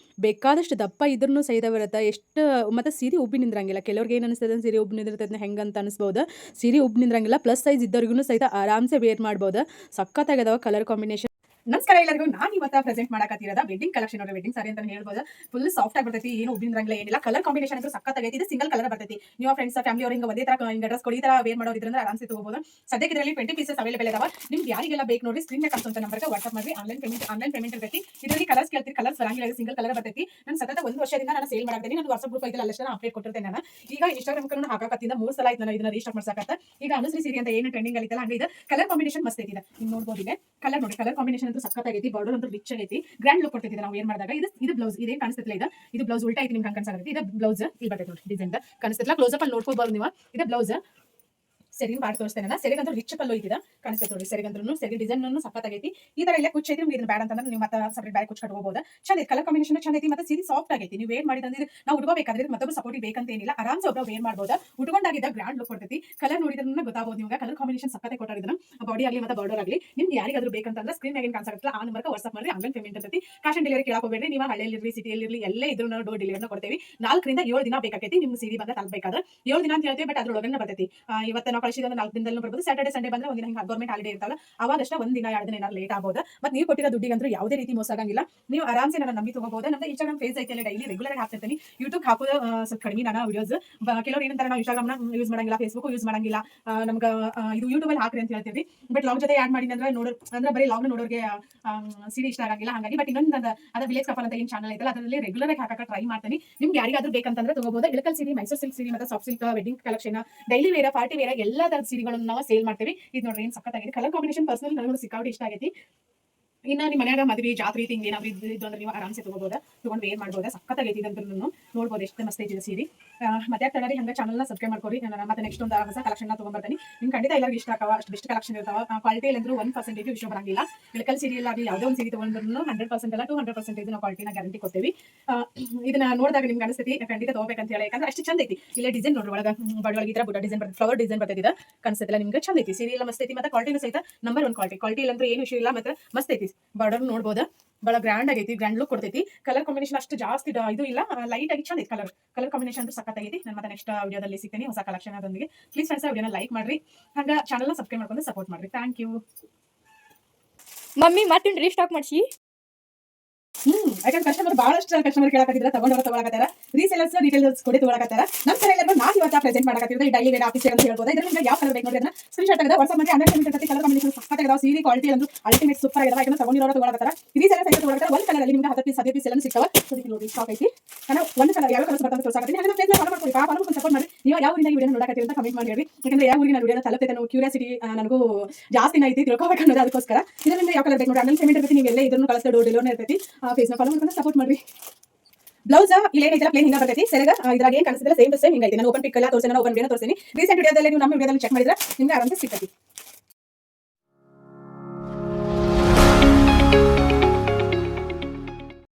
ಬೇಕಾದಷ್ಟು ದಪ್ಪ ಇದ್ರೂ ಸಹಿತ ಬರುತ್ತೆ. ಎಷ್ಟು ಮತ್ತು ಸೀರೆ ಉಬ್ಬಿ ನಿಂದ್ರಂಗಿಲ್ಲ. ಕೆಲವ್ರಿಗೆ ಏನು ಅನಿಸ್ತದೆ ಸೀರೆ ಉಬ್ಬಿ ನಿಂದಿರ್ತೈತೆ ಹೆಂಗೆ ಅಂತ ಅನಿಸ್ಬೋದು. ಸೀರೆ ಉಬ್ಬಿ ನಿಂದ್ರಂಗಿಲ್ಲ. ಪ್ಲಸ್ ಸೈಜ್ ಇದ್ದವ್ರಿಗೂ ಸಹಿತ ಆರಾಮ್ಸೆ ವೇರ್ ಮಾಡ್ಬೋದು. ಸಖತ್ತಾಗದಾವ ಕಲರ್ ಕಾಂಬಿನೇಷನ್. ನಮಸ್ಕಾರ ಎಲ್ಲರಿಗೂ. ನಾನು ಇವತ್ತು ಪ್ರೆಸೆಂಟ್ ಮಾಡಕತ್ತಿರೋದ ವೆಡ್ಡಿಂಗ್ ಕಲೆಕ್ಷನ್ ನೋಡ್ರಿ. ವೆಡ್ಡಿಂಗ್ ಸಾರಿ ಅಂತ ಹೇಳ್ಬೋದು. ಫುಲ್ ಸಾಫ್ಟ್ ಆಗಿ ಬರ್ತೈತಿ. ಏನು ಉಬ್ಬಿದ್ರಂಗಿಲ್ಲ ಏನಿಲ್ಲ. ಕಲರ್ ಕಾಂಬಿನೇಷನ್ ಅಂತೂ ಸಖತ್ತಾಗೈತಿ. ಇದು ಸಿಂಗಲ್ ಕಲರ್ ಬರ್ತೈತಿ. ನೀವು ಫ್ರೆಂಡ್ಸ್ ಫ್ಯಾಮಿಲಿ ಅವ್ರು ಹಿಂಗೆ ಒಂದೇ ತರ ಹಿಂಗೆ ಡ್ರೆಸ್ ಕೊಡಿ ತರ ವೇರ್ ಮಾಡೋದ್ರಿಂದ ಆರಾಮ್ಸೆ ತಗೋಬಹುದು. ಸದ್ಯಕ್ಕೆ ಇದರಲ್ಲಿ 20 ಪೀಸಸ್ ಅವೈಲೇಬಲ್ ಇದಾವ. ನಿಮ್ಗೆ ಯಾರಿಗೆಲ್ಲ ಬೇಕು ನೋಡ್ರಿ ಸ್ಕ್ರೀನ್ ಮೇಲೆ ಕಾಣಿಸುವಂತ ನಂಬರ್ಗೆ ವಾಟ್ಸ್ಆಪ್ ಮಾಡಿ. ಆನ್ಲೈನ್ ಪೇಮೆಂಟ್ ಇರ್ತೈತಿ. ಇದರಲ್ಲಿ ಕಲರ್ಸ್ ಕೇಳ್ತೀರಿ. ಕಲರ್ಸ್ ಬರಂಗಿಲ್ಲ. ಸಿಂಗಲ್ ಕಲರ್ ಬರ್ತೈತಿ. ನಾನು ಸತತ 1 ವರ್ಷದಿಂದ ನಾನು ಸೇಲ್ ಮಾಡಾಕತ್ತೀನಿ. ನಾನು ವಾಟ್ಸ್ಆಪ್ ಗ್ರೂಪ್ ಐತಲ್ಲ ಅಷ್ಟೇ ಅಪ್ಡೇಟ್ ಕೊಟ್ಟಿರ್ತೇನೆ. ನಾನು ಈಗ ಇನ್ಸ್ಟಾಗ್ರಾಮ್ ಕಡೆ ಹಾಕಕತ್ತಿಂದ 3 ಸಲ ಆಯ್ತು ನಾನು ಇದನ್ನ ರೀಸ್ಟಾರ್ಟ್ ಮಾಡ್ಸಕತ್ತ. ಈಗ ಅನುಶ್ರೀ ಸೀರೆ ಅಂತ ಏನು ಟ್ರೆಂಡಿಂಗ್ ಆಗಿತ್ತಲ್ಲ ಹಂಗೆ ಇದು ಕಲರ್ ಕಾಂಬಿನೇಷನ್ ಮಸ್ತ್ ಐತಿ. ನೀವು ನೋಡಬಹುದು ಇದೆ ಕಲರ್ ನೋಡಿ. ಕಲರ್ ಕಾಂಬಿನೇಷನ್ ಅಂತೂ ಸಖತ್ತಾಗೈತಿ. ಬಾರ್ಡರ್ ಅಂತೂ ರಿಚ್ ಆಗೈತಿ. ಗ್ರ್ಯಾಂಡ್ ಲುಕ್ ಕೊಡ್ತೈತಿ ನಾವು ಏನ್ ಮಾಡಿದಾಗ. ಇದು ಬ್ಲೌಸ್ ಇದೇನು ಕಾಣಿಸ್ತಿಲ್ಲ. ಇದು ಬ್ಲೌಸ್ ಉಲ್ಟಾ ಐತಿ. ನಿಮ್ಗೆ ಕಾಣಿಸ್ತಾ ಇದು ಬ್ಲೌಸ್ ಇಲ್ಲಿ ಬರ್ತೈತಿ ನೋಡಿ. ಡಿಸೈನ್ ಕಾಣಿಸ್ತಿಲ್ಲ. ಕ್ಲೋಸ್ ಅಪ್ ಅಲ್ಲಿ ನೋಡ್ಕೋಬಹುದು ನೀವು. ಇದು ಬ್ಲೌಸ್. ಸೆರಗಿನ ಪಾರ್ಟ್ ತೋರಿಸ್ತೇನೆ ನಾನು. ಸೆರಗಂತೂ ರಿಚ್ ಪಲ್ಲು ಐತಿದ ಕಾಣಿಸ್ತೈತೆ ನೋಡಿ. ಸೆರಗಂತೂ ಸೆರಗಿ ಡಿಸೈನ್ ಸಖತ್ತಾಗೈತಿ. ಈ ತರ ಎಲ್ಲ ಕುಚ್ಚೈತಿ. ನಿಮ್ಗೆ ಇದನ್ನ ಬ್ಯಾಡ ಅಂತಂದ್ರೆ ನೀವು ಮತ್ತೆ ಸಪರೇಟ್ ಬ್ಯಾಗ್ ಕುಚ್ಚ ಕಟ್ಕೋಬಹುದು. ಚಂದ ಕಲರ್ ಕಾಂಬಿನೇಷನ್ ಚಂದ ಐತಿ. ಮತ್ತೆ ಸೀರೆ ಸಾಫ್ಟ್ ಆಗೈತಿ. ನೀವು ವೇರ್ ಮಾಡಿದ್ರೆ ನಾವು ಉಟ್ಕೋಬೇಕಾದ್ರೆ ಮತ್ತೊಬ್ಬರು ಸಪೋರ್ಟ್ ಬೇಕಂತ ಏನಿಲ್ಲ. ಆರಾಮ್ಸೆ ಒಬ್ಬರು ವೇರ್ ಮಾಡಬಹುದು. ಉಟ್ಕೊಂಡಾಗಿದ್ದ ಗ್ರ್ಯಾಂಡ್ ಲುಕ್ ಕೊಡ್ತೈತಿ. ಕಲರ್ ನೋಡಿದ್ರೆ ಗೊತ್ತಾಗಬಹುದು ನಿಮ್ಗೆ. ಕಲರ್ ಕಾಂಬಿನೇಷನ್ ಸಖತ್ತಾಗಿ ಕೊಟ್ಟಿರೋದನ್ನ ಬಾಡಿ ಆಗಲಿ ಮತ್ತೆ ಬಾರ್ಡರ್ ಆಗಲಿ. ನಿಮ್ಗೆ ಯಾರಿಗಾದ್ರೂ ಬೇಕಂತಂದ್ರೆ ಸ್ಕ್ರೀನ್ ಮೇಲೆ ಕಾಣಿಸುತ್ತಲ್ಲ ಆ ನಂಬರ್ಗೆ ವಾಟ್ಸ್ಆಪ್ ಮಾಡಿ. ಆನ್ಲೈನ್ ಪೇಮೆಂಟ್ ಇರ್ತೈತಿ. ಕ್ಯಾಶ್ ಆನ್ ಡೆಲಿವರಿ ಕೇಳಕ್ ಹೋಗಬೇಡ್ರಿ. ನೀವು ಹಳ್ಳಿಯಲ್ಲಿ ಸಿಟಿಯಲ್ಲಿ ಎಲ್ಲೇ ಇದ್ರೂ ನಾವು ಡೋರ್ ಡೆಲಿವರಿನ ಕೊಡ್ತೇವೆ. 4 ರಿಂದ 7 ದಿನ ಬೇಕಾಕೈತಿ. ನಿಮ್ಗೆ ಸೀರೆ ಬಂದ ತಲುಪಬೇಕಾದ್ರೆ 7 ದಿನ ಅಂತ ಹೇಳ್ತೀವಿ. ಬಟ್ ಅದ್ರೊಳಗನೆ ಬರ್ತೈತಿ. ಇವತ್ತು ನಾವು ಕಳಿಸಿದ 4 ದಿನದಲ್ಲೂ ಬರ್ಬೋದು. ಸ್ಯಾಟರ್ಡೆ ಸಂಡೇ ಬಂದ್ರೆ ಒಂದಿನ ಹಿಂಗೆ ಗೌರ್ಮೆಂಟ್ ಹಾಲಿಡೇ ಇರ್ತಾವಲ್ಲ ಅವಾಗಷ್ಟೇ 1 ದಿನ 2 ದಿನ ಏನಾದ್ರು ಲೇಟ್ ಆಗ್ಬೋದು. ಮತ್ತೆ ನೀವು ಕೊಟ್ಟಿರೋ ದುಡ್ಡಿಗಂತೂ ಯಾವುದೇ ರೀತಿ ಮೋಸ ಆಗಂಗಿಲ್ಲ. ನೀವು ಆರಾಮ್ಸೆ ನನ್ನ ನಂಬಿ ತಗೋಬಹುದು. ನಮ್ದು ಇನ್ಸ್ಟಾಗ್ರಾಮ್ ಪೇಜ್ ಐತೆ. ಡೈಲಿ ರೆಗ್ಯುಲರ್ ಆಗಿ ಹಾಕ್ತಿರ್ತೀನಿ. ಯೂಟ್ಯೂಬ್ ಹಾಕೋದು ಸ್ವಲ್ಪ ಕಡಿಮೆ ನಾನು ವಿಡಿಯೋಸ್. ಕೆಲವರು ಏನಂತಾರೆ ನಾವು ಇನ್ಸ್ಟಾಗ್ರಾಮ್ನ ಯೂಸ್ ಮಾಡಂಗಿಲ್ಲ, ಫೇಸ್ಬುಕ್ ಯೂಸ್ ಮಾಡಂಗಿಲ್ಲ, ನಮ್ಗೆ ಇದು ಯೂಟ್ಯೂಬ್ ಅಲ್ಲಿ ಹಾಕ್ರಿ ಅಂತ ಹೇಳ್ತೀವಿ. ಬಟ್ ಲಾಗ್ ಜೊತೆ ಆಡ್ ಮಾಡಿ ಅಂದ್ರೆ ಬರೀ ಲಾಗ್ ನೋಡೋರಿಗೆ ಸೀರೆ ಇಷ್ಟ ಆಗಂಗಿಲ್ಲ. ಹಾಗಾಗಿ ಬಟ್ ಇನ್ನೊಂದು ಅದ ವಿಲೇಜ್ ಕಪಲ್ ಅಂತ ಏನು ಚಾನಲ್ ಐತಲ್ಲ ಅದರಲ್ಲಿ ರೆಗ್ಯುಲರ್ ಆಗಿ ಹಾಕಕ್ಕೆ ಟ್ರೈ ಮಾಡ್ತೀನಿ. ನಿಮ್ಗೆ ಯಾರಿಗಾದ್ರೂ ಬೇಕಂತಂದ್ರೆ ತಗೋಬಹುದು. ಇಳಕಲ್ ಸೀರೆ, ಮೈಸೂರು ಸಿಲ್ಕ್ ಸೀರೆ ಮತ್ತೆ soft silk wedding collection, daily wear, party wear ಎಲ್ಲ ತರದ ಸೀರೆಗಳನ್ನು ನಾವು ಸೇಲ್ ಮಾಡ್ತೀವಿ. ಇದು ನೋಡ್ರಿ ಏನು ಸಖತ್ತಾಗಿದೆ. ಕಲರ್ ಕಾಂಬಿನೇಷನ್ ಪರ್ಸನಲ್ ನನಗೂ ಸಿಕ್ಕಾಪಟ್ಟೆ ಇಷ್ಟ ಆಗೈತಿ. ಇನ್ನ ನಿಮ್ಮ ಮನ್ಯಾಗ ಮದ್ವಿ ಜಾತ್ರೆ ಹಿಂಗ್ ಏನಾದ್ರು ಇದ್ದು ಅಂದ್ರೆ ನೀವು ಆರಾಮ್ಸೆ ತಗೋಬಹುದು, ತಗೊಂಡು ವೇರ್ ಮಾಡ್ಬೋದು. ಸಕ್ಕತ್ತಾಗೈತಿ ಇದಂತೂ ನೋಡ್ಬೋದು ಎಷ್ಟು ಮಸ್ತ್ ಐತಿ ಸೀರೆ. ಮತ್ತೆ ಯಾಕೆ ಹಂಗೆ ಚಾನಲ್ನ ಸಬ್ಸ್ಕ್ರೈಬ್ ಮಾಡ್ಕೊರಿ. ನಾನು ಮತ್ತೆ ನೆಕ್ಸ್ಟ್ ಒಂದು ಹೊಸ ಕಲೆಕ್ಷನ್ ತಗೊಂಡ್ಬರ್ತೀನಿ. ನಿಮ್ಗೆ ಖಂಡಿತ ಎಲ್ಲರಿಗೂ ಇಷ್ಟ ಆಗ ಅಷ್ಟು ಬೆಸ್ಟ್ ಕಲೆಕ್ಷನ್ ಇರ್ತಾವ. ಕ್ವಾಲಿಟಿಯಲ್ಲಿ ಅಂದ್ರೂ 1% ವಿಷಯ ಬರಂಗಿಲ್ಲ. ಇಳಕಲ್ ಸೀರಿಯಲ್ ಆಗಲಿ ಯಾವುದೇ ಒಂದು ಸೀರೆ ತಗೊಂಡ್ರು 100% ಅಲ್ಲ 200% ನಾವು ಕ್ವಾಲಿಟಿನ ಗ್ಯಾರಂಟಿ ಕೊಡ್ತೀವಿ. ಇದನ್ನ ನೋಡಿದಾಗ ನಿಮ್ಗೆ ಅನಿಸ್ತೈತಿ ಖಂಡಿತ ತಗೋಬೇಕಂತ ಹೇಳಿ, ಯಾಕಂದ್ರೆ ಅಷ್ಟು ಚಂದ ಐತಿ. ಇಲ್ಲೇ ಡಿಸೈನ್ ನೋಡ್ರಿ, ಒಳಗೆ ಬಡವಳಿಗೆ ಈ ತರ ಬುಟ್ಟ ಡಿಸೈನ್ ಬರ್ತದೆ, ಫ್ಲವರ್ ಡಿಸೈನ್ ಬರ್ತೈತಿ. ಕಾಣಿಸ್ತೈತಿಲ್ಲ ನಿಮ್ಗೆ ಚಂದ ಐತಿ. ಸೀರಿಯಲ್ ಮಸ್ತ್ ಐತಿ, ಮತ್ತೆ ಕ್ವಾಲಿಟಿನೂ ಸಹಿತ ನಂಬರ್ 1 ಕ್ವಾಲಿಟಿ ಇಲ್ಲ ಅಂದ್ರೆ ಏನು ವಿಷಯ ಇಲ್ಲ. ಮತ್ತೆ ಮಸ್ತ್ ಐತಿ, ಬಾರ್ಡರ್ ನೋಡ್ಬೋದು ಬಹಳ ಗ್ರ್ಯಾಂಡ್ ಆಗೈತಿ, ಗ್ರ್ಯಾಂಡ್ ಲುಕ್ ಕೊಡ್ತೈತಿ. ಕಲರ್ ಕಾಂಬಿನೇಷನ್ ಅಷ್ಟು ಜಾಸ್ತಿ ಇದು ಇಲ್ಲ, ಲೈಟ್ ಆಗಿ ಚಂದ ಐತಿ. ಕಲರ್ ಕಾಂಬಿನೇಷನ್ ಅಂದ್ರೆ ಸಕ್ಕತ್ತಾಗೈತಿ. ನಾನು ಮತ್ತೆ ನೆಕ್ಸ್ಟ್ ವಿಡಿಯೋದಲ್ಲಿ ಸಿಗ್ತೀನಿ ಹೊಸ ಕಲೆಕ್ಷನ್ ಅದೊಂದಿಗೆ. ಪ್ಲೀಸ್ ಫ್ರೆಂಡ್ಸ್ ವಿಡಿಯೋನ ಲೈಕ್ ಮಾಡ್ರಿ, ಹಂಗ ಚಾನಲ್ನ ಸಬ್ಸ್ಕ್ರೈಬ್ ಮಾಡ್ಕೊಂಡು ಸಪೋರ್ಟ್ ಮಾಡ್ರಿ. Thank you. ಮಮ್ಮಿ ಮತ್ತೆ ರೀಸ್ಟಾಕ್ ಮಾಡಿಸಿ. ಯಾಕಂದ್ರೆ ಬಹಳಷ್ಟು ಕಸ್ಟಮರ್ ಕೇಳಕತ್ತಿದ್ರೆ ತಗೊಂಡವ್ರ ತಗೊಳಕತ್ತಾರ, ರೀಸೇಲರ್ಸ್ ರಿಟೇಲರ್ಸ್ ಕೂಡ ತಗೊಳಕತ್ತಾರ. ನಮ್ಮ ಕಡೆ ಎಲ್ಲ ನಾವು ಇವತ್ತು ಪ್ರೆಸೆಂಟ್ ಮಾಡಕತ್ತಿದ್ರೆ ಈ ಡೈಲಿ ವೇರ್ ಆಫೀಸ್ ಅಂತ ಹೇಳ್ಬೋದು. ಇದರಿಂದ ಯಾವ ಕಲರ್ ಬೇಕು ನೋಡಿ ಅದನ್ನ ಸ್ಕ್ರೀನ್ಶಾಟ್ ತೆಗೆದು ವಾಟ್ಸ್ಆಪ್ ಮಾಡಿ 12 ನಿಮಿಷ ಕಲರ್ ಕಾಂಬಿನೇಷನ್ ಸಕ್ಕತ್ತಾಗಿದಾವ. ಸೀರೆ ಕ್ವಾಲಿಟಿ ಅಂದ್ರೆ ಅಲ್ಟಿಮೇಟ್ ಸೂಪರ್ ಆಗಿದಾವ. ಯಾಕಂದ್ರೆ ತಗೊಂಡಿರೋರು ತಗೊಳಕತ್ತಾರ, ರೀಸೇಲರ್ಸ್ ಐತೆ ತಗೊಳಕತ್ತಾರ. ಒಂದು ಕಲರ್ ಅಲ್ಲಿ ನಿಮ್ಗೆ 10 ಪೀಸ್ 15 ಪೀಸ್ ಎಲ್ಲ ಸಿಗ್ತಾವ. ನೋಡಿ ಸ್ಟಾಕ್ ಐತಿ. ನಾನು ಒಂದು ಕಲರ್ ಯಾವ ಕಲರ್ ಬರ್ತಂತ ತೋರಿಸಾಕತ್ತೀನಿ. ಅದನ್ನ ಫೇಸ್ ಫಾಲೋ ಮಾಡ್ಕೊಳ್ಳಿ, ಫಾಲೋ ಮಾಡ್ಕೊಂಡು ಸಪೋರ್ಟ್ ಮಾಡಿ. ನೀವು ಯಾವ ಊರಿನ ವಿಡಿಯೋ ನೋಡಕತ್ತೀರಿ ಅಂತ ಕಮೆಂಟ್ ಮಾಡಿ ಹೇಳಿ. ಯಾಕಂದ್ರೆ ಯಾವ ಊರಿನ ವಿಡಿಯೋ ತಲುಪೈತೆ ಅನ್ನೋ ಕ್ಯೂರಿಯಾಸಿಟಿ ನನಗೂ ಜಾಸ್ತಿ ಐತಿ, ತಿಳ್ಕೊಬೇಕು ಅನ್ನೋದು. ಅದಕ್ಕೋಸ್ಕರ ಇದರಿಂದ ಯಾವ ಕಲರ್ ಬೇಕು ನೋಡಿ ಆನ್ಲೈನ್ ಪೇಮೆಂಟ್ ಇರ್ತೈತಿ. ನೀವು ಎಲ್ಲ ಇದನ್ನು ಕಳಿಸ್ತಾ ಡೆಲಿವರಿ ಇರ್ತೈತಿ. ಫೇಸ್ನ ಫಾಲೋ ಮಾಡ್ಕೊಂಡು ಸಪೋರ್ಟ್ ಮಾಡ್ರಿ. ಬ್ಲೌಸ್ ಇಲ್ಲಿ ಏನೈತೆ ಪ್ಲೇನ್ ಹಿಂಗ ಬರ್ತೈತಿ. ಸರಿಗ ಇದ್ರಾಗ ಏನ್ ಕಾಣಿಸ್ತಿಲ್ಲ ಸೇಮ್ ಟು ಸೇಮ್ ಹಿಂಗೈತಿ. ನಾನು ಓಪನ್ ಪಿಕ್ ಎಲ್ಲ ತೋರಿಸಿ, ನಾನು ಓಪನ್ ವಿಡಿಯೋ ತೋರಿಸ್ತೀನಿ. ರೀಸೆಂಟ್ ವಿಡಿಯೋದಲ್ಲಿ ನೀವು ನಮ್ಮ ವಿಡಿಯೋದಲ್ಲಿ ಚೆಕ್ ಮಾಡಿದ್ರೆ ನಿಮ್ಗೆ ಆರಾಮ್ಸೆ ಸಿಗ್ತೈತಿ.